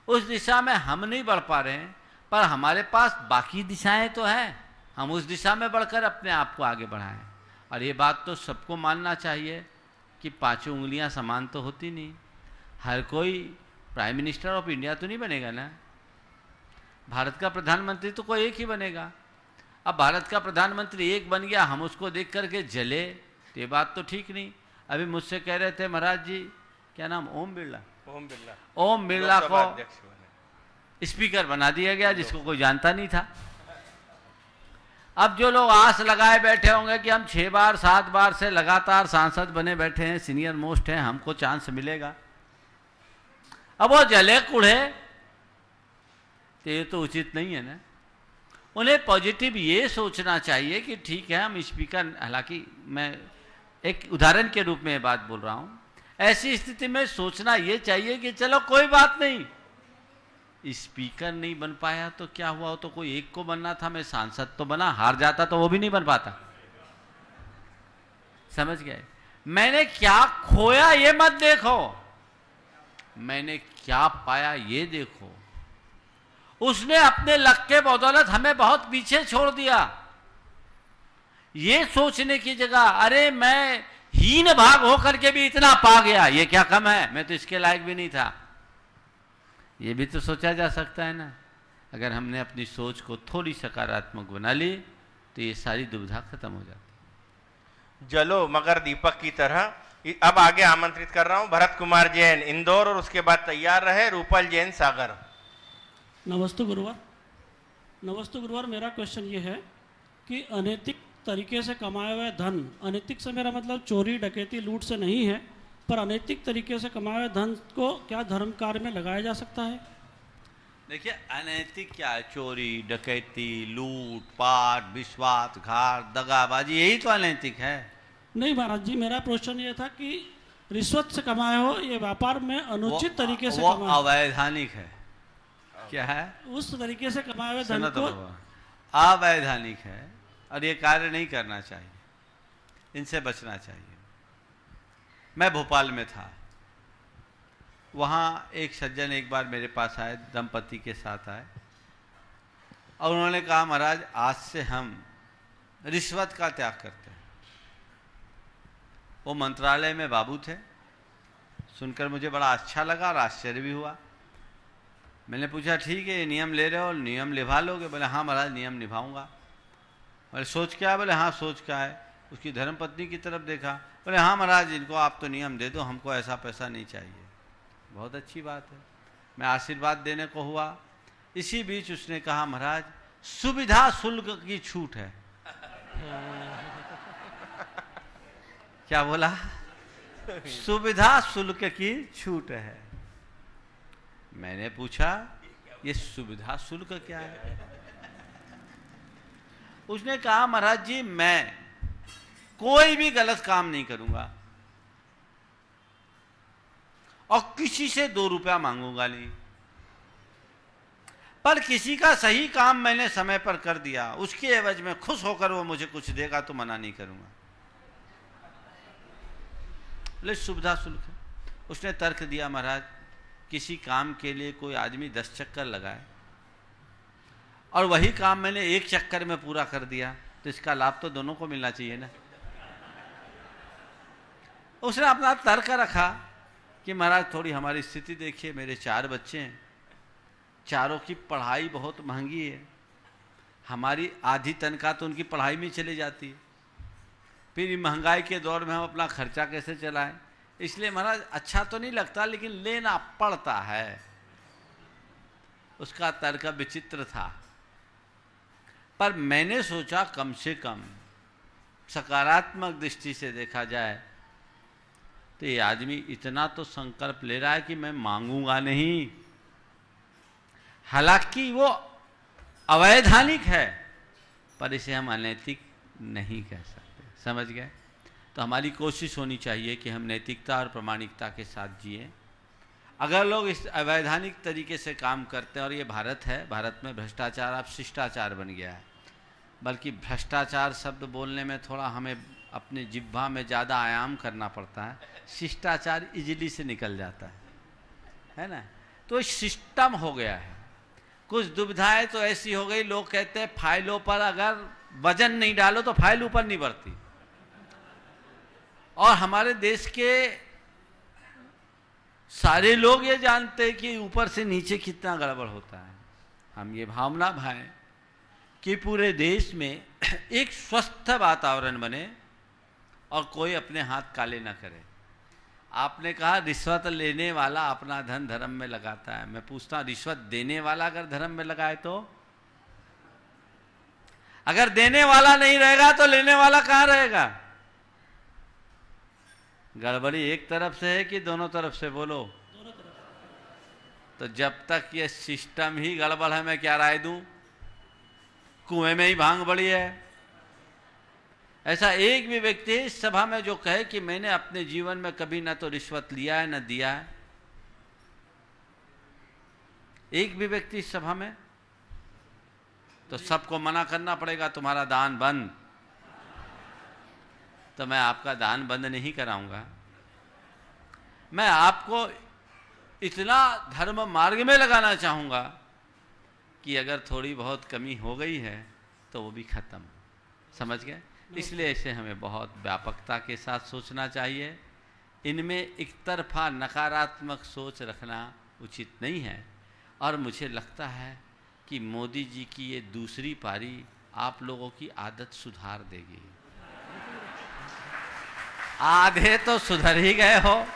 उस दिशा में हम नहीं बढ़ पा रहे हैं, पर हमारे पास बाकी दिशाएं तो हैं, हम उस दिशा में बढ़कर अपने आप को आगे बढ़ाएं। और ये बात तो सबको मानना चाहिए कि पांचों उंगलियां समान तो होती नहीं। हर कोई प्राइम मिनिस्टर ऑफ इंडिया तो नहीं बनेगा ना, भारत का प्रधानमंत्री तो कोई एक ही बनेगा। अब भारत का प्रधानमंत्री एक बन गया, हम उसको देख करके जले, तो ये बात तो ठीक नहीं। अभी मुझसे कह रहे थे महाराज जी, क्या नाम, ओम बिरला, ओम बिरला को स्पीकर बना दिया गया, जिसको कोई जानता नहीं था। अब जो लोग आस लगाए बैठे होंगे कि हम 6 बार 7 बार से लगातार सांसद बने बैठे हैं, सीनियर मोस्ट हैं, हमको चांस मिलेगा, अब वो जले कुढ़े, तो ये तो उचित नहीं है ना। उन्हें पॉजिटिव ये सोचना चाहिए कि ठीक है हम स्पीकर, हालांकि मैं एक उदाहरण के रूप में ये बात बोल रहा हूं, ऐसी स्थिति में सोचना ये चाहिए कि चलो कोई बात नहीं, स्पीकर नहीं बन पाया तो क्या हुआ, हो तो कोई एक को बनना था, मैं सांसद तो बना, हार जाता तो वो भी नहीं बन पाता। समझ गए? मैंने क्या खोया ये मत देखो, मैंने क्या पाया ये देखो। उसने अपने लक के बदौलत हमें बहुत पीछे छोड़ दिया। ये सोचने की जगह अरे मैं हीन भाग होकर के भी इतना पा गया, ये क्या कम है, मैं तो इसके लायक भी नहीं था, ये भी तो सोचा जा सकता है ना। अगर हमने अपनी सोच को थोड़ी सकारात्मक बना ली तो ये सारी दुविधा खत्म हो जाती। जलो मगर दीपक की तरह। अब आगे आमंत्रित कर रहा हूं भरत कुमार जैन इंदौर, और उसके बाद तैयार रहे रूपल जैन सागर। नमस्ते गुरुवार। नमस्ते गुरुवार, मेरा क्वेश्चन ये है कि अनैतिक तरीके से कमाए हुए धन, अनैतिक से मेरा मतलब चोरी डकैती लूट से नहीं है, पर अनैतिक तरीके से कमाए हुए धन को क्या धर्म कार्य में लगाया जा सकता है? देखिए अनैतिक क्या है, चोरी डकैती लूट पाट विश्वासघात दगाबाजी, यही तो अनैतिक है। नहीं महाराज जी, मेरा प्रश्न ये था कि रिश्वत से कमाए हो, ये व्यापार में अनुचित तरीके से कमाए, अवैधानिक है। क्या है? उस तरीके से कमाए हुए धन को अवैधानिक है और ये कार्य नहीं करना चाहिए, इनसे बचना चाहिए। मैं भोपाल में था, वहाँ एक सज्जन एक बार मेरे पास आए, दंपति के साथ आए, और उन्होंने कहा महाराज आज से हम रिश्वत का त्याग करते हैं। वो मंत्रालय में बाबू थे, सुनकर मुझे बड़ा अच्छा लगा और आश्चर्य भी हुआ। मैंने पूछा ठीक है ये नियम ले रहे हो, नियम निभा लोगे? बोले हाँ महाराज नियम निभाऊंगा। बोले सोच क्या है? बोले हाँ सोच क्या है। उसकी धर्मपत्नी की तरफ देखा, बोले हाँ महाराज इनको आप तो नियम दे दो, हमको ऐसा पैसा नहीं चाहिए। बहुत अच्छी बात है, मैं आशीर्वाद देने को हुआ। इसी बीच उसने कहा महाराज सुविधा शुल्क की छूट है। क्या बोला? सुविधा शुल्क की छूट है। मैंने पूछा ये सुविधा शुल्क क्या है? उसने कहा महाराज जी मैं कोई भी गलत काम नहीं करूंगा और किसी से 2 रुपया मांगूंगा नहीं, पर किसी का सही काम मैंने समय पर कर दिया, उसके एवज में खुश होकर वो मुझे कुछ देगा तो मना नहीं करूंगा। ले सुविधा शुल्क है। उसने तर्क दिया महाराज किसी काम के लिए कोई आदमी 10 चक्कर लगाए और वही काम मैंने 1 चक्कर में पूरा कर दिया, तो इसका लाभ तो दोनों को मिलना चाहिए ना। उसने अपना तर्क रखा कि महाराज थोड़ी हमारी स्थिति देखिए, मेरे 4 बच्चे हैं, चारों की पढ़ाई बहुत महंगी है, हमारी आधी तनख्वाह तो उनकी पढ़ाई में चली जाती है, फिर महंगाई के दौर में हम अपना खर्चा कैसे चलाएं, इसलिए महाराज अच्छा तो नहीं लगता लेकिन लेना पड़ता है। उसका तर्क विचित्र था, पर मैंने सोचा कम से कम सकारात्मक दृष्टि से देखा जाए तो ये आदमी इतना तो संकल्प ले रहा है कि मैं मांगूंगा नहीं। हालांकि वो अवैधानिक है पर इसे हम अनैतिक नहीं कह सकते। समझ गए? तो हमारी कोशिश होनी चाहिए कि हम नैतिकता और प्रामाणिकता के साथ जिए। अगर लोग इस अवैधानिक तरीके से काम करते हैं, और ये भारत है, भारत में भ्रष्टाचार अब शिष्टाचार बन गया है, बल्कि भ्रष्टाचार शब्द बोलने में थोड़ा हमें अपने जिह्वा में ज़्यादा आयाम करना पड़ता है, शिष्टाचार इजीली से निकल जाता है ना। तो सिस्टम हो गया है। कुछ दुविधाएं तो ऐसी हो गई, लोग कहते हैं फाइलों पर अगर वजन नहीं डालो तो फाइल ऊपर नहीं बढ़ती, और हमारे देश के सारे लोग ये जानते हैं कि ऊपर से नीचे कितना गड़बड़ होता है। हम ये भावना भाएं कि पूरे देश में एक स्वस्थ वातावरण बने और कोई अपने हाथ काले ना करे। आपने कहा रिश्वत लेने वाला अपना धन धर्म में लगाता है। मैं पूछता हूं, रिश्वत देने वाला अगर धर्म में लगाए तो? अगर देने वाला नहीं रहेगा तो लेने वाला कहां रहेगा? गड़बड़ी एक तरफ से है कि दोनों तरफ से? बोलो। तो जब तक ये सिस्टम ही गड़बड़ है, मैं क्या राय दूं? कुएं में ही भांग बड़ी है। ऐसा एक भी व्यक्ति इस सभा में जो कहे कि मैंने अपने जीवन में कभी ना तो रिश्वत लिया है ना दिया है? एक भी व्यक्ति इस सभा में? तो सबको मना करना पड़ेगा, तुम्हारा दान बंद। तो मैं आपका दान बंद नहीं कराऊंगा। मैं आपको इतना धर्म मार्ग में लगाना चाहूंगा कि अगर थोड़ी बहुत कमी हो गई है तो वो भी खत्म। समझ गए? इसलिए इसे हमें बहुत व्यापकता के साथ सोचना चाहिए। इनमें एक तरफा नकारात्मक सोच रखना उचित नहीं है। और मुझे लगता है कि मोदी जी की ये दूसरी पारी आप लोगों की आदत सुधार देगी। आधे तो सुधर ही गए हो,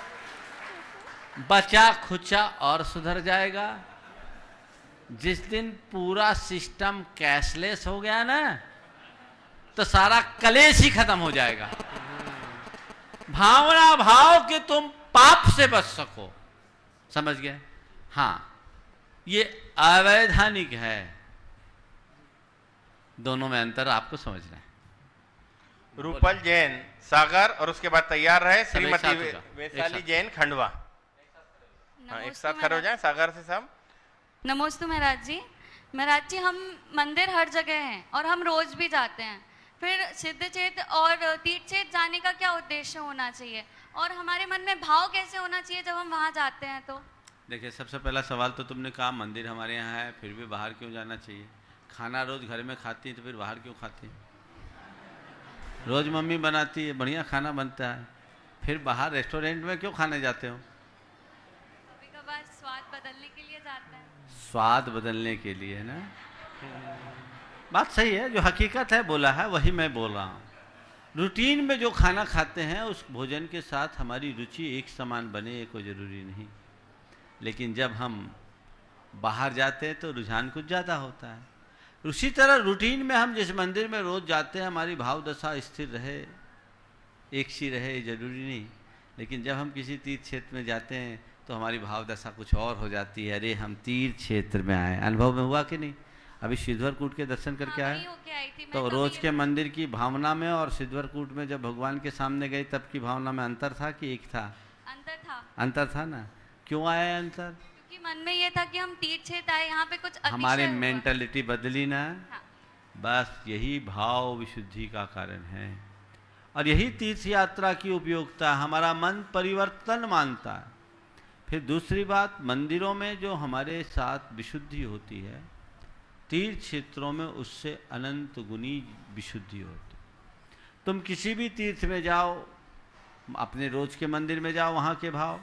बचा खुचा और सुधर जाएगा। जिस दिन पूरा सिस्टम कैशलेस हो गया ना, तो सारा कलेश ही खत्म हो जाएगा। भावना भाव कि तुम पाप से बच सको। समझ गए? हाँ, ये अवैधानिक है। दोनों में अंतर आपको समझना है। रूपल जैन सागर, और उसके बाद तैयार रहे सब एक श्रीमती साथ हो जाओ। वैशाली जैन खंडवा। हाँ, एक साथ खड़े हो जाएं सागर से सब। नमोस्तु महाराज जी। महाराज जी, हम मंदिर हर जगह हैं और हम रोज भी जाते हैं। फिर सिद्ध क्षेत्र और तीर्थ क्षेत्र जाने का क्या उद्देश्य होना चाहिए, और हमारे मन में भाव कैसे होना चाहिए जब हम वहाँ जाते हैं? तो देखिए, सबसे पहला सवाल तो तुमने कहा मंदिर हमारे यहाँ है, फिर भी बाहर क्यों जाना चाहिए? खाना रोज घर में खाती है तो फिर बाहर क्यों खाती है? रोज मम्मी बनाती है, बढ़िया खाना बनता है, फिर बाहर रेस्टोरेंट में क्यों खाने जाते हो? कभी कभार स्वाद बदलने के लिए जाते हैं। स्वाद बदलने के लिए ना? बात सही है, जो हकीकत है बोला है वही मैं बोल रहा हूँ। रूटीन में जो खाना खाते हैं उस भोजन के साथ हमारी रुचि एक समान बने ये कोई ज़रूरी नहीं। लेकिन जब हम बाहर जाते हैं तो रुझान कुछ ज़्यादा होता है। उसी तरह रूटीन में हम जिस मंदिर में रोज़ जाते हैं हमारी भाव दशा स्थिर रहे, एक सी रहे, ये जरूरी नहीं। लेकिन जब हम किसी तीर्थ क्षेत्र में जाते हैं तो हमारी भाव दशा कुछ और हो जाती है। अरे हम तीर्थ क्षेत्र में आए। अनुभव में हुआ कि नहीं? अभी सिद्धवरकूट के दर्शन करके आए तो रोज के मंदिर की भावना में और सिद्धवरकूट में जब भगवान के सामने गए तब की भावना में अंतर था कि एक था? अंतर था। अंतर था ना? क्यों आया अंतर? क्योंकि मन में ये था कि हम तीर्थ क्षेत्र आए, यहाँ पे कुछ अतिशय हमारी हुआ। मेंटालिटी बदली ना। हाँ। बस यही भाव विशुद्धि का कारण है और यही तीर्थ यात्रा की उपयोगिता। हमारा मन परिवर्तन मानता है। फिर दूसरी बात, मंदिरों में जो हमारे साथ विशुद्धि होती है, तीर्थ क्षेत्रों में उससे अनंत गुनी विशुद्धि होती। तुम किसी भी तीर्थ में जाओ, अपने रोज के मंदिर में जाओ वहाँ के भाव,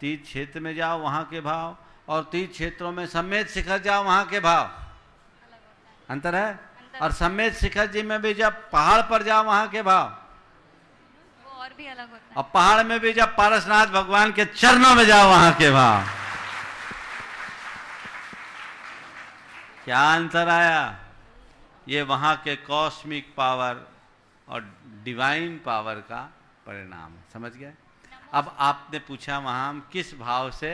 तीर्थ क्षेत्र में जाओ वहाँ के भाव, और तीर्थ क्षेत्रों में सम्मेद शिखर जाओ वहाँ के भाव, अंतर है। और सम्मेद शिखर जी में भी जब पहाड़ पर जाओ वहाँ के भाव, वो और भी अलग होता है। और पहाड़ में भी जब पारसनाथ भगवान के चरणों में जाओ वहाँ के भाव, क्या अंतर आया? ये वहाँ के कॉस्मिक पावर और डिवाइन पावर का परिणाम है। समझ गए? अब आपने पूछा वहाँ हम किस भाव से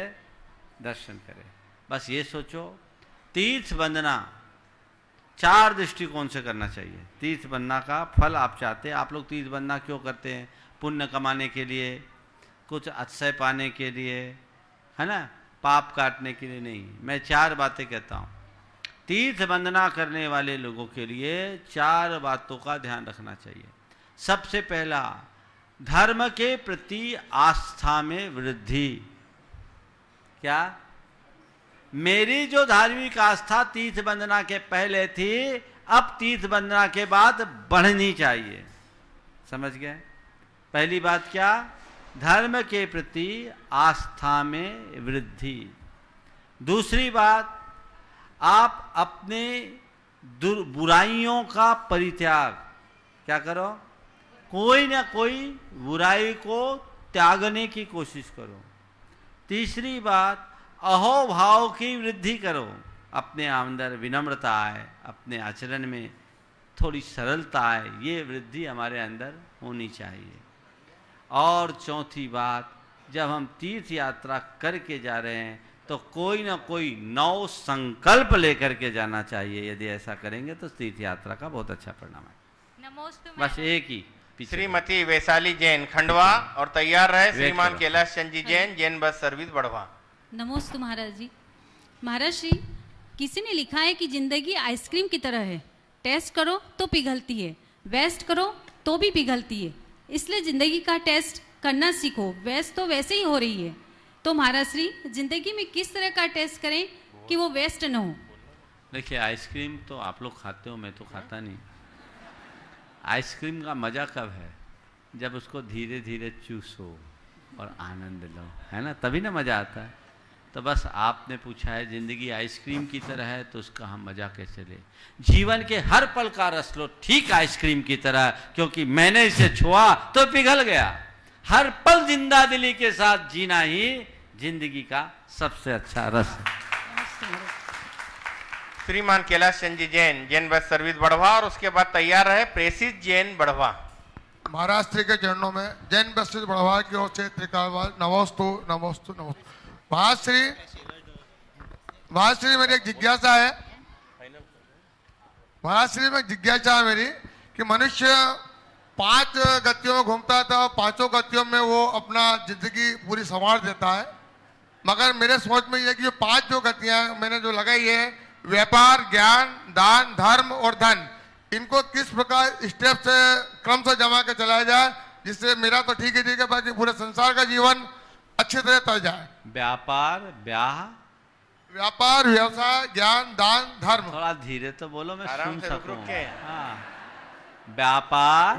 दर्शन करें। बस ये सोचो, तीर्थ वंदना 4 दृष्टिकोण से करना चाहिए। तीर्थ वंदना का फल आप चाहते हैं। आप लोग तीर्थ वंदना क्यों करते हैं? पुण्य कमाने के लिए, कुछ अक्षय पाने के लिए, है ना, पाप काटने के लिए नहीं। मैं 4 बातें कहता हूँ। तीर्थ वंदना करने वाले लोगों के लिए 4 बातों का ध्यान रखना चाहिए। सबसे पहला, धर्म के प्रति आस्था में वृद्धि। क्या? मेरी जो धार्मिक आस्था तीर्थ वंदना के पहले थी, अब तीर्थ वंदना के बाद बढ़नी चाहिए। समझ गए? पहली बात क्या? धर्म के प्रति आस्था में वृद्धि। दूसरी बात, आप अपने बुराइयों का परित्याग। क्या करो? कोई ना कोई बुराई को त्यागने की कोशिश करो। तीसरी बात, अहोभाव की वृद्धि करो। अपने अंदर विनम्रता आए, अपने आचरण में थोड़ी सरलता आए, ये वृद्धि हमारे अंदर होनी चाहिए। और चौथी बात, जब हम तीर्थ यात्रा करके जा रहे हैं तो कोई ना कोई नौ संकल्प लेकर के जाना चाहिए। यदि ऐसा करेंगे तो तीर्थ यात्रा का बहुत अच्छा परिणाम है। बस एक ही। श्रीमती वैशाली जैन खंडवा और तैयार रहे श्रीमान कैलाश चंद जी जैन, जैन बस सर्विस बढ़वा। नमोस्तु महाराज जी। महाराज श्री, किसी ने लिखा है कि जिंदगी आइसक्रीम की तरह है, टेस्ट करो तो पिघलती है, वेस्ट करो तो भी पिघलती है, इसलिए जिंदगी का टेस्ट करना सीखो, वेस्ट तो वैसे ही हो रही है। तो महाराज श्री, जिंदगी में किस तरह का टेस्ट करें कि वो वेस्ट न हो? देखिए, आइसक्रीम तो आप लोग खाते हो, मैं तो खाता नहीं। आइसक्रीम का मज़ा कब है? जब उसको धीरे धीरे चूसो और आनंद लो, है ना, तभी ना मज़ा आता है। तो बस आपने पूछा है ज़िंदगी आइसक्रीम की तरह है, तो उसका हम मज़ा कैसे ले? जीवन के हर पल का रस लो ठीक आइसक्रीम की तरह, क्योंकि मैंने इसे छुआ तो पिघल गया। हर पल जिंदा दिली के साथ जीना ही जिंदगी का सबसे अच्छा रस है। श्रीमान कैलाश चंद जी जैन, जैन बस सर्विस बढ़वा और उसके बाद तैयार रहे प्रेसिस जैन बढ़वा। महाराष्ट्र के चरणों में जैन बस सर्विस बढ़वा की ओर से त्रिकाल नमोस्तु नमोस्तु नमोस्तु। महाराज श्री मेरी एक जिज्ञासा है। महाराज श्री में जिज्ञासा है मेरी कि मनुष्य 5 गतियों में घूमता था और 5 गतियों में वो अपना जिंदगी पूरी संवार देता है, मगर मेरे सोच में ये कि जो 5 जो गतियां मैंने जो लगाई है, व्यापार, ज्ञान, दान, धर्म और धन, इनको किस प्रकार स्टेप से क्रम से जमा के चलाया जाए जिससे मेरा तो ठीक है बाकी पूरे संसार का जीवन अच्छी तरह तर जाए। व्यापार, व्यवसाय, ज्ञान, दान, धर्म। थोड़ा धीरे तो बोलो, मैं सुन सकूं। हाँ।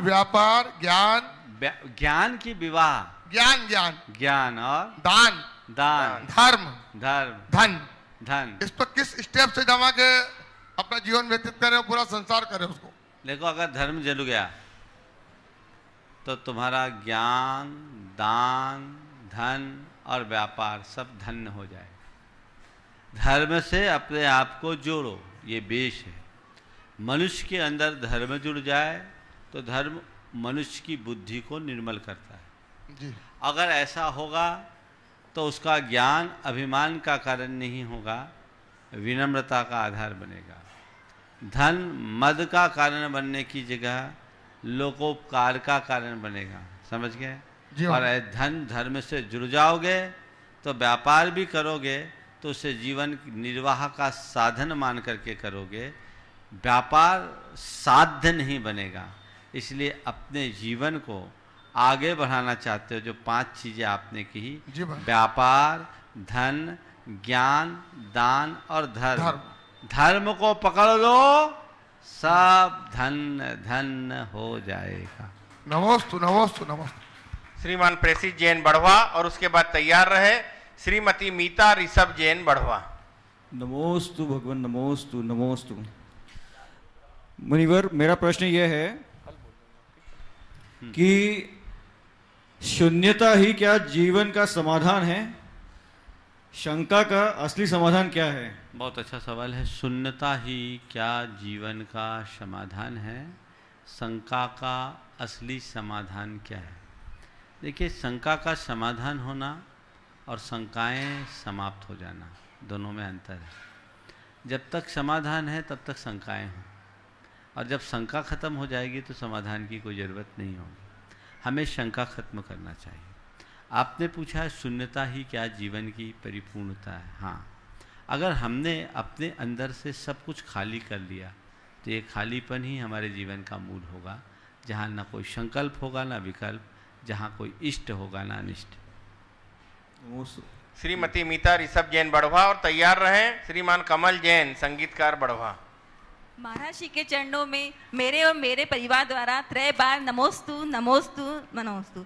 व्यापार, ज्ञान की विवाह, ज्ञान और दान, धर्म, धन। इस पर किस स्टेप से जमा के अपना जीवन व्यतीत करे, पूरा संसार करे उसको। देखो, अगर धर्म जल गया तो तुम्हारा ज्ञान, दान, धन और व्यापार सब धन्य हो जाए। धर्म से अपने आप को जोड़ो, ये बेश है। मनुष्य के अंदर धर्म जुड़ जाए तो धर्म मनुष्य की बुद्धि को निर्मल करता है जी। अगर ऐसा होगा तो उसका ज्ञान अभिमान का कारण नहीं होगा, विनम्रता का आधार बनेगा। धन मद का कारण बनने की जगह लोकोपकार का कारण बनेगा। समझ गए? और धन धर्म से जुड़ जाओगे तो व्यापार भी करोगे तो उसे जीवन निर्वाह का साधन मान करके करोगे, व्यापार साध्य नहीं बनेगा। इसलिए अपने जीवन को आगे बढ़ाना चाहते हो, जो 5 चीजें आपने कही, व्यापार, धन, ज्ञान, दान और धर्म, धर्म को पकड़ लो, सब धन धन हो जाएगा। नमोस्तु नमोस्तु नमोस्तु। श्रीमान प्रेसिस जैन बढ़वा और उसके बाद तैयार रहे श्रीमती मीता ऋषभ जैन बढ़वा। नमोस्तु भगवान, नमोस्तु नमोस्तु। मुनिवर, मेरा प्रश्न यह है कि शून्यता ही क्या जीवन का समाधान है? शंका का असली समाधान क्या है? बहुत अच्छा सवाल है। शून्यता ही क्या जीवन का समाधान है? शंका का असली समाधान क्या है? देखिए, शंका का समाधान होना और शंकाएं समाप्त हो जाना, दोनों में अंतर है। जब तक समाधान है तब तक शंकाएं हों, और जब शंका खत्म हो जाएगी तो समाधान की कोई ज़रूरत नहीं होगी। हमें शंका खत्म करना चाहिए। आपने पूछा है शून्यता ही क्या जीवन की परिपूर्णता है? हाँ, अगर हमने अपने अंदर से सब कुछ खाली कर लिया तो ये खालीपन ही हमारे जीवन का मूल होगा, जहाँ ना कोई संकल्प होगा ना विकल्प, जहाँ कोई इष्ट होगा ना अनिष्ट। श्रीमती मीता ऋषभ जैन बढ़वा और तैयार रहें श्रीमान कमल जैन संगीतकार बढ़वा। महाराज श्री के चरणों में मेरे और मेरे परिवार द्वारा 3 बार नमोस्तु नमोस्तु नमोस्तु।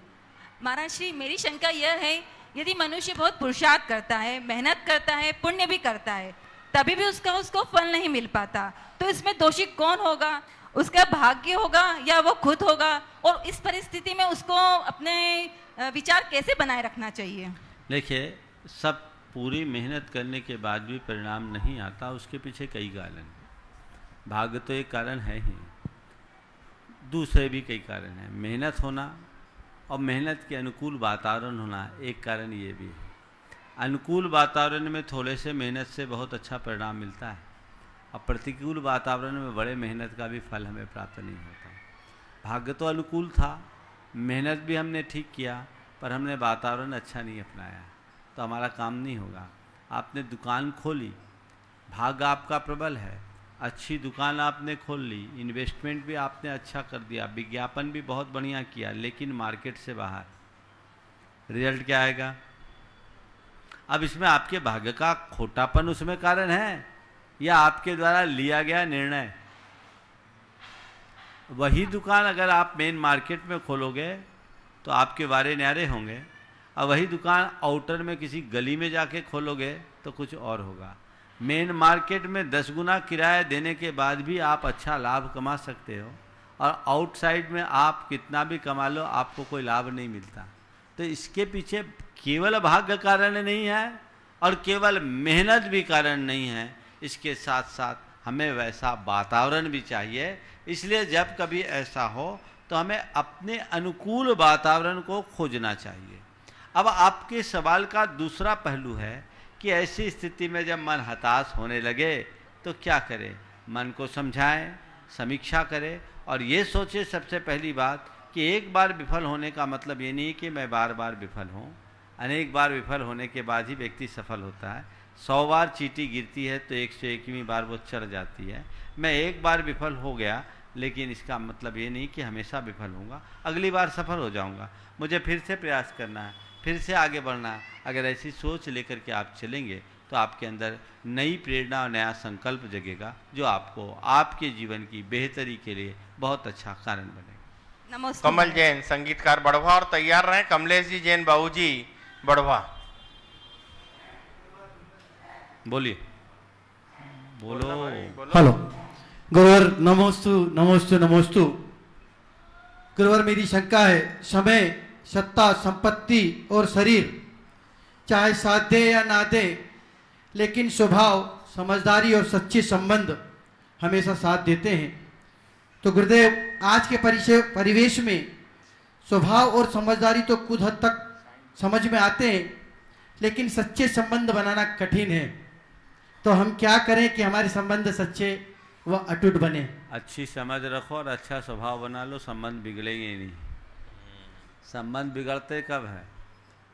महाराज श्री, मेरी शंका यह है, यदि मनुष्य बहुत पुरुषार्थ करता है, मेहनत करता है, पुण्य भी करता है, तभी भी उसको फल नहीं मिल पाता, तो इसमें दोषी कौन होगा? उसका भाग्य होगा या वो खुद होगा? और इस परिस्थिति में उसको अपने विचार कैसे बनाए रखना चाहिए? देखिए, सब पूरी मेहनत करने के बाद भी परिणाम नहीं आता, उसके पीछे कई कारण हैं। भाग्य तो एक कारण है ही, दूसरे भी कई कारण हैं। मेहनत होना और मेहनत के अनुकूल वातावरण होना एक कारण ये भी है। अनुकूल वातावरण में थोड़े से मेहनत से बहुत अच्छा परिणाम मिलता है, और प्रतिकूल वातावरण में बड़े मेहनत का भी फल हमें प्राप्त नहीं होता। भाग्य तो अनुकूल था, मेहनत भी हमने ठीक किया, पर हमने वातावरण अच्छा नहीं अपनाया, तो हमारा काम नहीं होगा। आपने दुकान खोली, भाग्य आपका प्रबल है, अच्छी दुकान आपने खोल ली, इन्वेस्टमेंट भी आपने अच्छा कर दिया, विज्ञापन भी बहुत बढ़िया किया, लेकिन मार्केट से बाहर, रिजल्ट क्या आएगा? अब इसमें आपके भाग्य का खोटापन उसमें कारण है, या आपके द्वारा लिया गया निर्णय? वही दुकान अगर आप मेन मार्केट में खोलोगे तो आपके वारे न्यारे होंगे, और वही दुकान आउटर में किसी गली में जाके खोलोगे तो कुछ और होगा। मेन मार्केट में 10 गुना किराया देने के बाद भी आप अच्छा लाभ कमा सकते हो, और आउटसाइड में आप कितना भी कमा लो आपको कोई लाभ नहीं मिलता। तो इसके पीछे केवल भाग्य कारण नहीं है और केवल मेहनत भी कारण नहीं है, इसके साथ साथ हमें वैसा वातावरण भी चाहिए। इसलिए जब कभी ऐसा हो तो हमें अपने अनुकूल वातावरण को खोजना चाहिए। अब आपके सवाल का दूसरा पहलू है कि ऐसी स्थिति में जब मन हताश होने लगे तो क्या करें? मन को समझाएं, समीक्षा करें, और ये सोचे सबसे पहली बात कि एक बार विफल होने का मतलब ये नहीं कि मैं बार बार विफल हूँ। अनेक बार विफल होने के बाद ही व्यक्ति सफल होता है। 100 बार चींटी गिरती है तो 101वीं बार वो चढ़ जाती है। मैं एक बार विफल हो गया, लेकिन इसका मतलब ये नहीं कि हमेशा विफल होऊंगा, अगली बार सफल हो जाऊंगा। मुझे फिर से प्रयास करना है, फिर से आगे बढ़ना है। अगर ऐसी सोच लेकर के आप चलेंगे तो आपके अंदर नई प्रेरणा और नया संकल्प जगेगा, जो आपको आपके जीवन की बेहतरी के लिए बहुत अच्छा कारण बनेगा। नमस्ते। कमल जैन संगीतकार बढ़वा, और तैयार रहें कमलेश जी जैन बाबूजी बढ़वा। बोलिए, बोलो। हेलो गुरुवर, नमोस्तु नमोस्तु नमोस्तु। गुरुवर, मेरी शंका है, समय, सत्ता, संपत्ति और शरीर चाहे साथ दे या ना दे, लेकिन स्वभाव, समझदारी और सच्चे संबंध हमेशा साथ देते हैं। तो गुरुदेव, आज के परिवेश में स्वभाव और समझदारी तो कुछ हद तक समझ में आते हैं, लेकिन सच्चे संबंध बनाना कठिन है। तो हम क्या करें कि हमारे संबंध सच्चे व अटूट बने? अच्छी समझ रखो और अच्छा स्वभाव बना लो, संबंध बिगड़ेंगे ही नहीं। संबंध बिगड़ते कब है?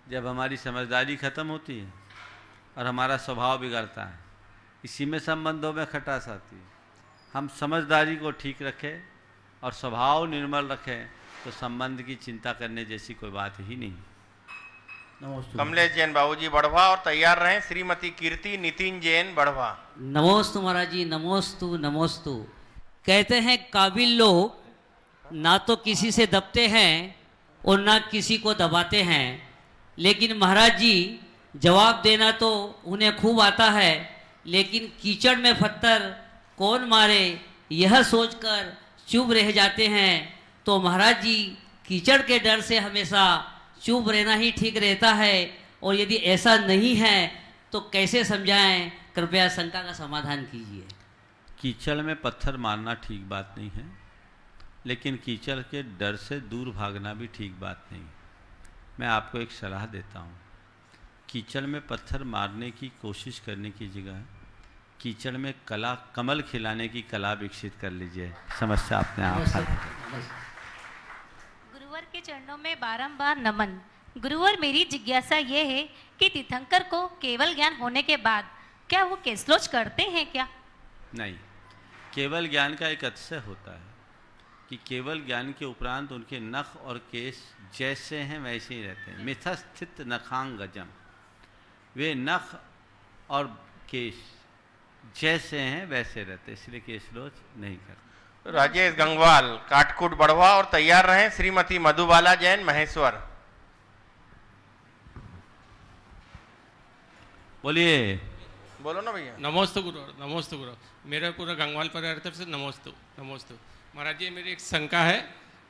जब हमारी समझदारी खत्म होती है और हमारा स्वभाव बिगड़ता है, इसी में संबंधों में खटास आती है। हम समझदारी को ठीक रखें और स्वभाव निर्मल रखें तो संबंध की चिंता करने जैसी कोई बात ही नहीं। कमलेश जैन बाबूजी बढ़वा, और तैयार रहें श्रीमती कीर्ति नितिन जैन बढ़वा। नमोस्तु महाराज जी, नमोस्तु नमोस्तु। कहते हैं काबिल लोग ना तो किसी से दबते हैं और ना किसी को दबाते हैं, लेकिन महाराज जी जवाब देना तो उन्हें खूब आता है, लेकिन कीचड़ में पत्थर कौन मारे यह सोचकर चुप रह जाते हैं। तो महाराज जी कीचड़ के डर से हमेशा चुप रहना ही ठीक रहता है, और यदि ऐसा नहीं है तो कैसे समझाएं? कृपया शंका का समाधान कीजिए। कीचड़ में पत्थर मारना ठीक बात नहीं है, लेकिन कीचड़ के डर से दूर भागना भी ठीक बात नहीं। मैं आपको एक सलाह देता हूँ, कीचड़ में पत्थर मारने की कोशिश करने की जगह कीचड़ में कमल खिलाने की कला विकसित कर लीजिए, समस्या अपने आप हल। गुरुवर के चरणों में बारंबार नमन। गुरुवर, मेरी जिज्ञासा ये है कि तीर्थंकर को केवल ज्ञान होने के बाद क्या वो केसलोच करते हैं क्या? नहीं, केवल ज्ञान का एक अतिशय होता है कि केवल ज्ञान के उपरांत उनके नख और केस जैसे हैं वैसे ही रहते हैं। मिथस्थित नखांगजम, वे नख और केस जैसे हैं वैसे रहते, इसलिए केसलोच नहीं करते। राजेश गंगवाल काटकुट बढ़वा, और तैयार रहें श्रीमती मधुबाला जैन महेश्वर। बोलिए। बोलो ना भैया। नमोस्तु गुरु, नमोस्तु गुरु। मेरा पूरा गंगवाल परिवार तरफ से नमोस्तु नमोस्तु। महाराज जी, मेरी एक शंका है।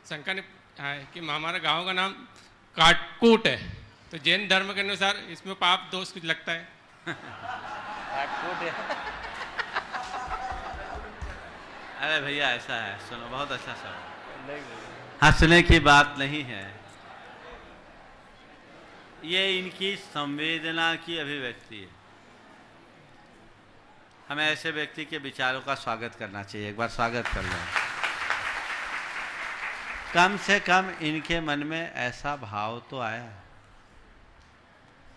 शंका ने है कि हमारा गांव का नाम काटकूट है, तो जैन धर्म के अनुसार इसमें पाप दोष कुछ लगता है? अरे भैया ऐसा है, सुनो, बहुत अच्छा सवाल। हंसने की बात नहीं है, ये इनकी संवेदना की अभिव्यक्ति है। हमें ऐसे व्यक्ति के विचारों का स्वागत करना चाहिए। एक बार स्वागत कर लो। कम से कम इनके मन में ऐसा भाव तो आया।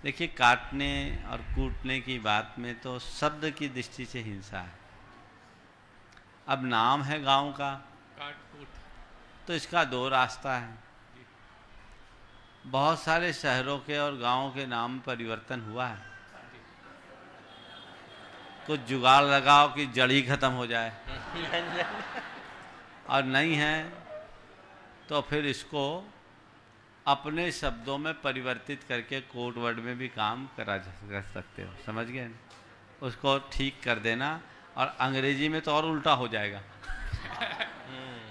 देखिए, काटने और कूटने की बात में तो शब्द की दृष्टि से हिंसा है। अब नाम है गांव का काटकूट, तो इसका दो रास्ता है। बहुत सारे शहरों के और गांवों के नाम परिवर्तन हुआ है। कुछ जुगाड़ लगाओ कि जड़ ही खत्म हो जाए, और नहीं है तो फिर इसको अपने शब्दों में परिवर्तित करके कोड वर्ड में भी काम कर सकते हो। समझ गए? उसको ठीक कर देना, और अंग्रेजी में तो और उल्टा हो जाएगा।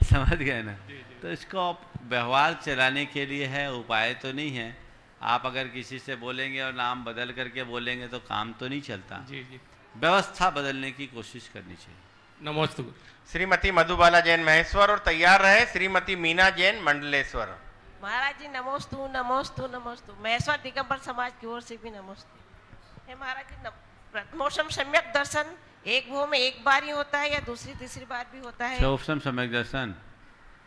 समझ गए ना? तो इसको व्यवहार चलाने के लिए है, उपाय तो नहीं है। आप अगर किसी से बोलेंगे और नाम बदल करके बोलेंगे तो काम तो नहीं चलता। जी जी, व्यवस्था बदलने की कोशिश करनी चाहिए। नमोस्तु। श्रीमती मधुबाला जैन महेश्वर, और तैयार रहे श्रीमती मीना जैन मंडलेश्वर। महाराज जी नमोस्तु नमोस्तु नमोस्तु। महेश्वर दिगंबर समाज की ओर से भी नमोस्तु। हे महाराज जी, प्रथमोषम सम्यक दर्शन एक भाव में एक बार ही होता है या दूसरी तीसरी बार भी होता है? प्रथमोषम सम्यक दर्शन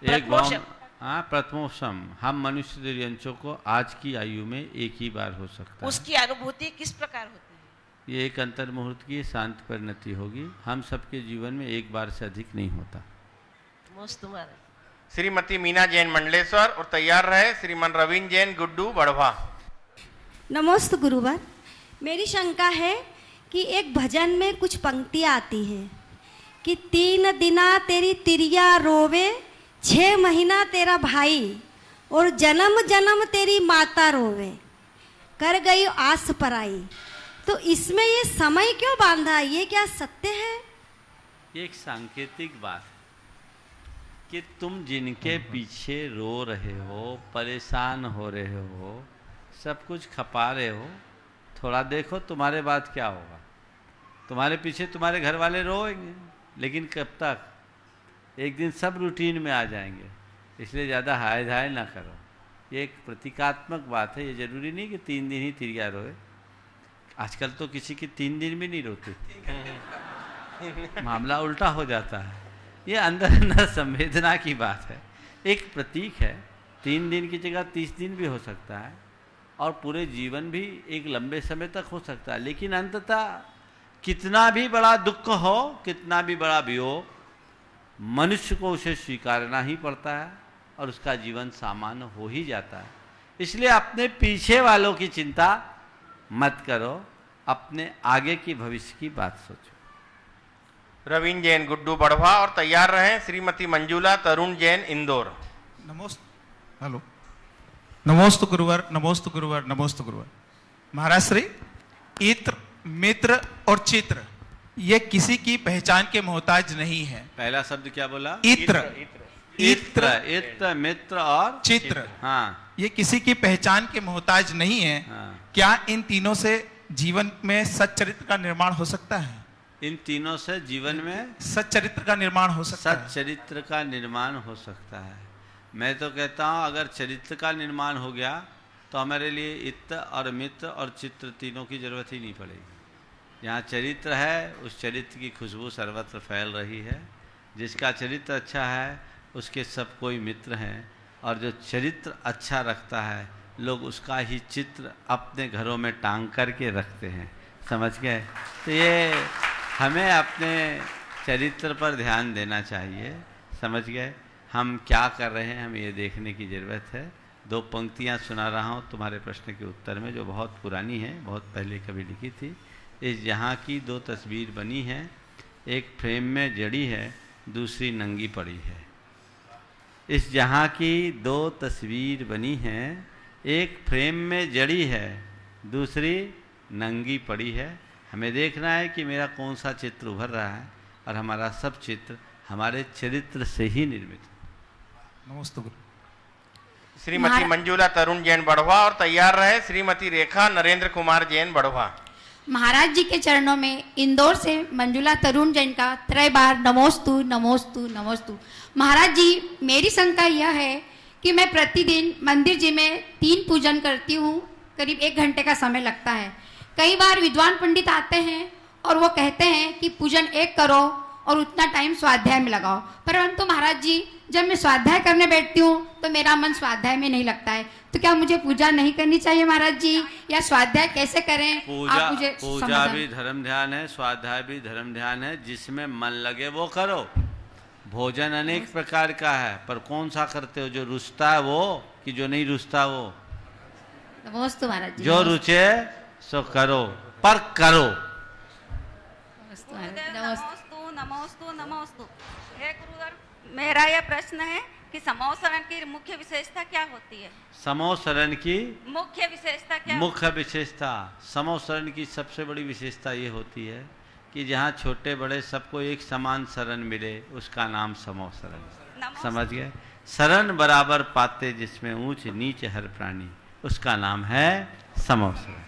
एक भाव, हाँ, प्रथमोषम हम मनुष्य दिव्यांशों को आज की आयु में एक ही बार हो सकता है। उसकी अनुभूति किस प्रकार होती है? ये एक अंतर मुहूर्त की शांत परिणति होगी। हम सबके जीवन में एक बार से अधिक नहीं होता। श्रीमती मीना जैन मंडलेश्वर, और तैयार रहे श्रीमन रवीन जैन गुड्डू बढ़वा। नमोस्तु गुरुवर। मेरी शंका है कि एक भजन में कुछ पंक्तियाँ आती हैं कि 3 दिना तेरी तिरिया रोवे, 6 महीना तेरा भाई, और जन्म जन्म तेरी माता रोवे, कर गई आस पराई। तो इसमें ये समय क्यों बांधा? ये क्या सत्य है? ये एक सांकेतिक बात है कि तुम जिनके पीछे रो रहे हो, परेशान हो रहे हो, सब कुछ खपा रहे हो, थोड़ा देखो तुम्हारे बाद क्या होगा। तुम्हारे पीछे तुम्हारे घर वाले रोएंगे, लेकिन कब तक? एक दिन सब रूटीन में आ जाएंगे। इसलिए ज़्यादा हाय धाय ना करो। ये एक प्रतीकात्मक बात है। ये जरूरी नहीं कि 3 दिन ही तिरिया रोए। आजकल तो किसी की 3 दिन भी नहीं रोती। मामला उल्टा हो जाता है। ये अंदर अंदर संवेदना की बात है। एक प्रतीक है। 3 दिन की जगह 30 दिन भी हो सकता है, और पूरे जीवन भी एक लंबे समय तक हो सकता है। लेकिन अंततः कितना भी बड़ा दुख हो, कितना भी बड़ा वियोग, मनुष्य को उसे स्वीकारना ही पड़ता है, और उसका जीवन सामान्य हो ही जाता है। इसलिए अपने पीछे वालों की चिंता मत करो, अपने आगे की भविष्य की बात सोचो। रवीन जैन गुड्डू बढ़वा, और तैयार रहे श्रीमती मंजुला तरुण जैन इंदौर। हेलो, नमोस्तु गुरुवर, नमोस्तु गुरुवर, नमोस्तु गुरुवर। महाराज श्री, इत्र, मित्र और चित्र ये किसी की पहचान के मोहताज नहीं है। पहला शब्द क्या बोला? इत्र। इत्र, इत्र, मित्र और चित्र। हाँ, ये किसी की पहचान के मोहताज नहीं है। हाँ। क्या इन तीनों से जीवन में सच्चरित्र का निर्माण हो सकता है? इन तीनों से जीवन में सच्चरित्र का निर्माण हो सकता है। सच्चरित्र का निर्माण हो सकता है। मैं तो कहता हूँ, अगर चरित्र का निर्माण हो गया तो हमारे लिए इत्र और मित्र और चित्र तीनों की जरूरत ही नहीं पड़ेगी। जहाँ चरित्र है, उस चरित्र की खुशबू सर्वत्र फैल रही है। जिसका चरित्र अच्छा है उसके सब कोई मित्र हैं, और जो चरित्र अच्छा रखता है लोग उसका ही चित्र अपने घरों में टांग करके रखते हैं। समझ गए? तो ये हमें अपने चरित्र पर ध्यान देना चाहिए। समझ गए? हम क्या कर रहे हैं, हमें ये देखने की ज़रूरत है। 2 पंक्तियाँ सुना रहा हूँ तुम्हारे प्रश्न के उत्तर में, जो बहुत पुरानी है, बहुत पहले कभी लिखी थी। इस जहाँ की 2 तस्वीर बनी हैं, एक फ्रेम में जड़ी है, दूसरी नंगी पड़ी है। इस जहाँ की 2 तस्वीर बनी हैं, एक फ्रेम में जड़ी है, दूसरी नंगी पड़ी है। हमें देखना है कि मेरा कौन सा चित्र उभर रहा है, और हमारा सब चित्र हमारे चरित्र से ही निर्मित है। नमस्ते गुरु। श्रीमती मंजुला तरुण जैन बढ़वा और तैयार रहे श्रीमती रेखा नरेंद्र कुमार जैन बढ़वा। महाराज जी के चरणों में इंदौर से मंजुला तरुण जैन का त्रय बार नमोस्तु नमोस्तु नमोस्तु। महाराज जी, मेरी शंका यह है कि मैं प्रतिदिन मंदिर जी में 3 पूजन करती हूँ, करीब 1 घंटे का समय लगता है। कई बार विद्वान पंडित आते हैं और वो कहते हैं कि पूजन 1 करो और उतना टाइम स्वाध्याय में लगाओ, परंतु महाराज जी जब मैं स्वाध्याय करने बैठती हूँ तो मेरा मन स्वाध्याय में नहीं लगता है। तो क्या मुझे पूजा नहीं करनी चाहिए महाराज जी, या स्वाध्याय कैसे करें? पूजा मुझे पूजा भी धर्म ध्यान है, स्वाध्याय भी धर्म ध्यान है, जिसमें मन लगे वो करो। भोजन अनेक प्रकार का है, पर कौन सा करते हो? जो रुचता है वो कि जो नहीं रुचता वो? नमोस्तु महाराज जी। जो रुचे सो करो, पर करो। नमोस्तु नमोस्तु नमोस्तु। हे गुरुवर, मेरा यह प्रश्न है कि समोसरण की मुख्य विशेषता क्या होती है? समोसरण की मुख्य विशेषता क्या? मुख्य विशेषता, समोसरण की सबसे बड़ी विशेषता ये होती है कि जहाँ छोटे बड़े सबको एक समान शरण मिले, उसका नाम समोसरण। समझ गए? शरण बराबर पाते जिसमें ऊंच नीच हर प्राणी, उसका नाम है समोसरण।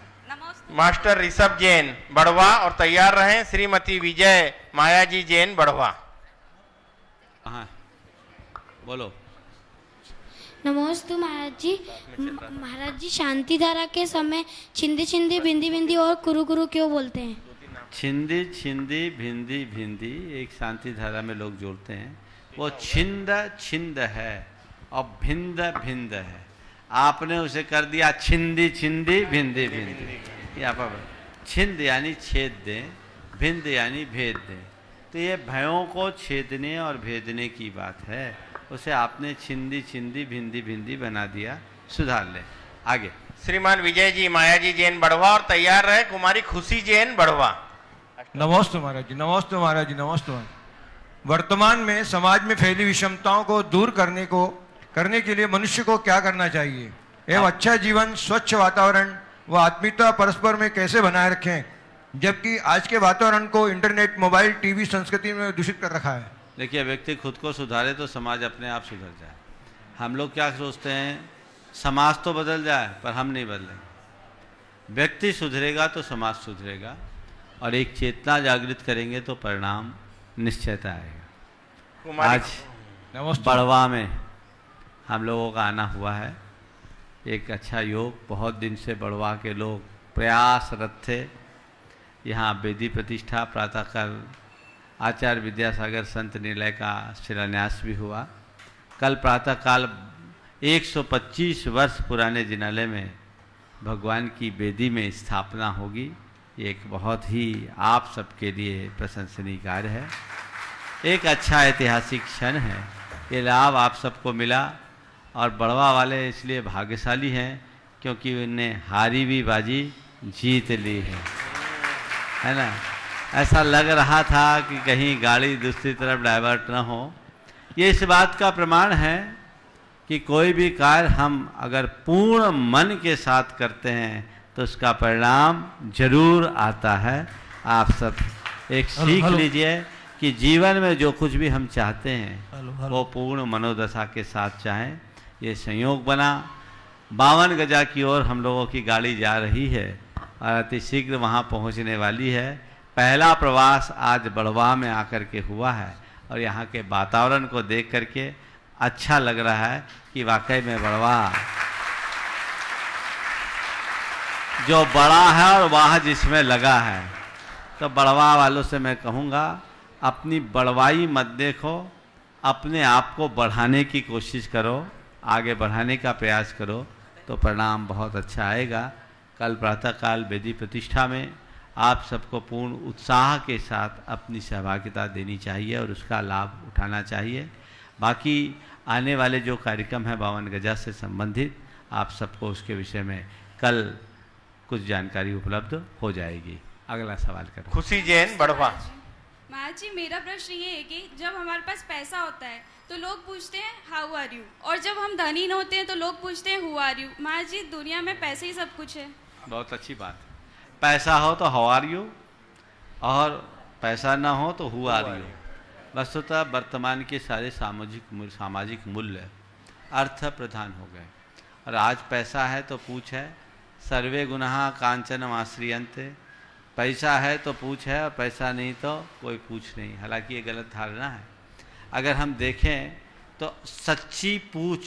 मास्टर ऋषभ जैन बढ़वा और तैयार रहें श्रीमती विजय मायाजी जैन बढ़वा। हाँ बोलो। नमोस्तु महाराज जी। महाराज जी, शांति धारा के समय छिंदी छिंदी भिंदी भिंदी और कुरु कुरु क्यों बोलते हैं? छिंदी छिंदी भिंदी भिंदी एक शांति धारा में लोग जोड़ते हैं। वो छिंद छिंद है और भिंद भिंद है। आपने उसे कर दिया छिंदी छिंदी भिंदी भिंदी। यहाँ पर छिंद यानी छेद दें, भिंद यानी भेद दें। तो ये भयों को छेदने और भेदने की बात है, उसे आपने छिंदी छिंदी भिंदी भिंदी बना दिया। सुधार ले आगे। श्रीमान विजय जी मायाजी जैन बढ़वा और तैयार रहे कुमारी खुशी जैन बढ़वा। नमोस्तु महाराज जी, नमोस्तु महाराज जी, नमोस्तु। वर्तमान में समाज में फैली विषमताओं को दूर करने के लिए मनुष्य को क्या करना चाहिए एवं अच्छा जीवन, स्वच्छ वातावरण व आत्मीयता परस्पर में कैसे बनाए रखें, जबकि आज के वातावरण को इंटरनेट, मोबाइल, टीवी संस्कृति में दूषित कर रखा है? देखिए, व्यक्ति खुद को सुधारे तो समाज अपने आप सुधर जाए। हम लोग क्या सोचते हैं, समाज तो बदल जाए, पर हम नहीं बदलेंगे। व्यक्ति सुधरेगा तो समाज सुधरेगा, और एक चेतना जागृत करेंगे तो परिणाम निश्चयता आएगा। आज बढ़वा में हम लोगों का आना हुआ है, एक अच्छा योग। बहुत दिन से बढ़वा के लोग प्रयासरत थे। यहाँ वेदी प्रतिष्ठा प्रातःकाल आचार्य विद्यासागर संत निलय का शिलान्यास भी हुआ। कल प्रातःकाल 125 वर्ष पुराने जिनालय में भगवान की वेदी में स्थापना होगी। ये एक बहुत ही आप सबके लिए प्रशंसनीय कार्य है, एक अच्छा ऐतिहासिक क्षण है। ये लाभ आप सबको मिला, और बढ़वा वाले इसलिए भाग्यशाली हैं क्योंकि उन्हें हारी भी बाजी जीत ली है ना। ऐसा लग रहा था कि कहीं गाड़ी दूसरी तरफ डाइवर्ट ना हो। ये इस बात का प्रमाण है कि कोई भी कार्य हम अगर पूर्ण मन के साथ करते हैं तो उसका परिणाम जरूर आता है। आप सब एक सीख लीजिए कि जीवन में जो कुछ भी हम चाहते हैं वो पूर्ण मनोदशा के साथ चाहें। ये संयोग बना, 52 गजा की ओर हम लोगों की गाड़ी जा रही है और अति शीघ्र वहाँ पहुँचने वाली है। पहला प्रवास आज बढ़वा में आकर के हुआ है, और यहाँ के वातावरण को देख करके अच्छा लग रहा है कि वाकई में बढ़वा जो बड़ा है और वाह जिसमें लगा है। तो बढ़वा वालों से मैं कहूँगा, अपनी बढ़वाई मत देखो, अपने आप को बढ़ाने की कोशिश करो, आगे बढ़ाने का प्रयास करो, तो परिणाम बहुत अच्छा आएगा। कल प्रातःकाल वेदी प्रतिष्ठा में आप सबको पूर्ण उत्साह के साथ अपनी सहभागिता देनी चाहिए और उसका लाभ उठाना चाहिए। बाकी आने वाले जो कार्यक्रम है 52 गजा से संबंधित, आप सबको उसके विषय में कल कुछ जानकारी उपलब्ध हो जाएगी। अगला सवाल करें। खुशी जैन बढ़वा। महाराज जी, मेरा प्रश्न ये है कि जब हमारे पास पैसा होता है तो लोग पूछते हैं हाउ आर यू, और जब हम धनी होते हैं तो लोग पूछते हैं हु आर यू। महाराज जी, दुनिया में पैसे ही सब कुछ है। बहुत अच्छी बात है। पैसा हो तो हाउ आर यू, और पैसा ना हो तो हु आर यू। वस्तुतः वर्तमान के सारे सामाजिक मूल्य अर्थ प्रधान हो गए। और आज पैसा है तो पूछ है, सर्वे गुनाह कांचन आश्रियंते, पैसा है तो पूछ है और पैसा नहीं तो कोई पूछ नहीं। हालांकि ये गलत धारणा है। अगर हम देखें तो सच्ची पूछ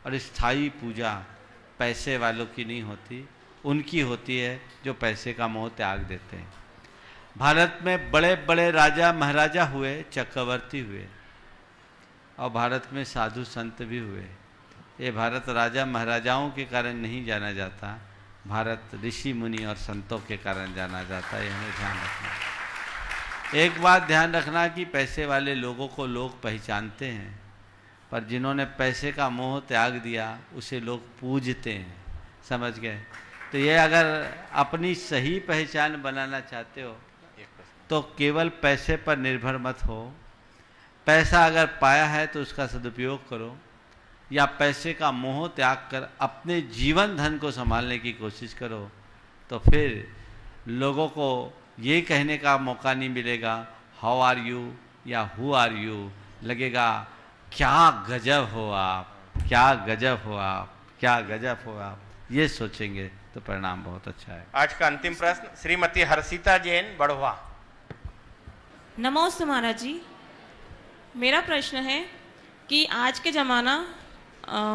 और स्थायी पूजा पैसे वालों की नहीं होती, उनकी होती है जो पैसे का मोह त्याग देते हैं। भारत में बड़े बड़े राजा महाराजा हुए, चक्रवर्ती हुए, और भारत में साधु संत भी हुए। ये भारत राजा महाराजाओं के कारण नहीं जाना जाता, भारत ऋषि मुनि और संतों के कारण जाना जाता है। हमें ध्यान रखना। एक बात ध्यान रखना कि पैसे वाले लोगों को लोग पहचानते हैं, पर जिन्होंने पैसे का मोह त्याग दिया उसे लोग पूजते हैं। समझ गए? तो ये अगर अपनी सही पहचान बनाना चाहते हो तो केवल पैसे पर निर्भर मत हो। पैसा अगर पाया है तो उसका सदुपयोग करो, या पैसे का मोह त्याग कर अपने जीवन धन को संभालने की कोशिश करो, तो फिर लोगों को ये कहने का मौका नहीं मिलेगा हाउ आर यू या हु आर यू, लगेगा क्या गजब हो आप, क्या गजब हो आप, क्या गजब हो आप, ये सोचेंगे तो परिणाम बहुत अच्छा है। आज का अंतिम प्रश्न श्रीमती हर्षिता जैन, बढ़वा। नमोस्तु महाराज जी, मेरा प्रश्न है कि आज के ज़माना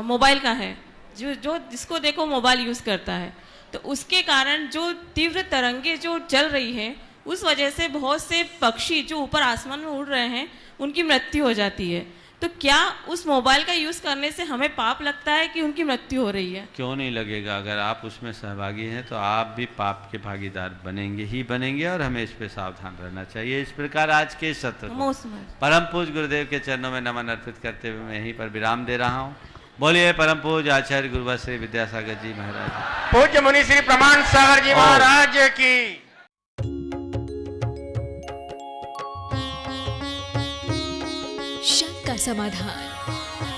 मोबाइल का है, जो जिसको देखो मोबाइल यूज़ करता है, तो उसके कारण जो तीव्र तरंगे जो चल रही है उस वजह से बहुत से पक्षी जो ऊपर आसमान में उड़ रहे हैं उनकी मृत्यु हो जाती है। तो क्या उस मोबाइल का यूज़ करने से हमें पाप लगता है कि उनकी मृत्यु हो रही है? क्यों नहीं लगेगा? अगर आप उसमें सहभागी हैं तो आप भी पाप के भागीदार बनेंगे ही बनेंगे, और हमें इस पे सावधान रहना चाहिए। इस प्रकार आज के सत्र को परम पूज्य गुरुदेव के चरणों में नमन अर्पित करते हुए मैं यहीं पर विराम दे रहा हूँ। बोलिए परम पूज्य आचार्य गुरुवर श्री विद्यासागर जी महाराज, पूज्य मुनि श्री प्रमाण सागर जी महाराज की। शंका समाधान।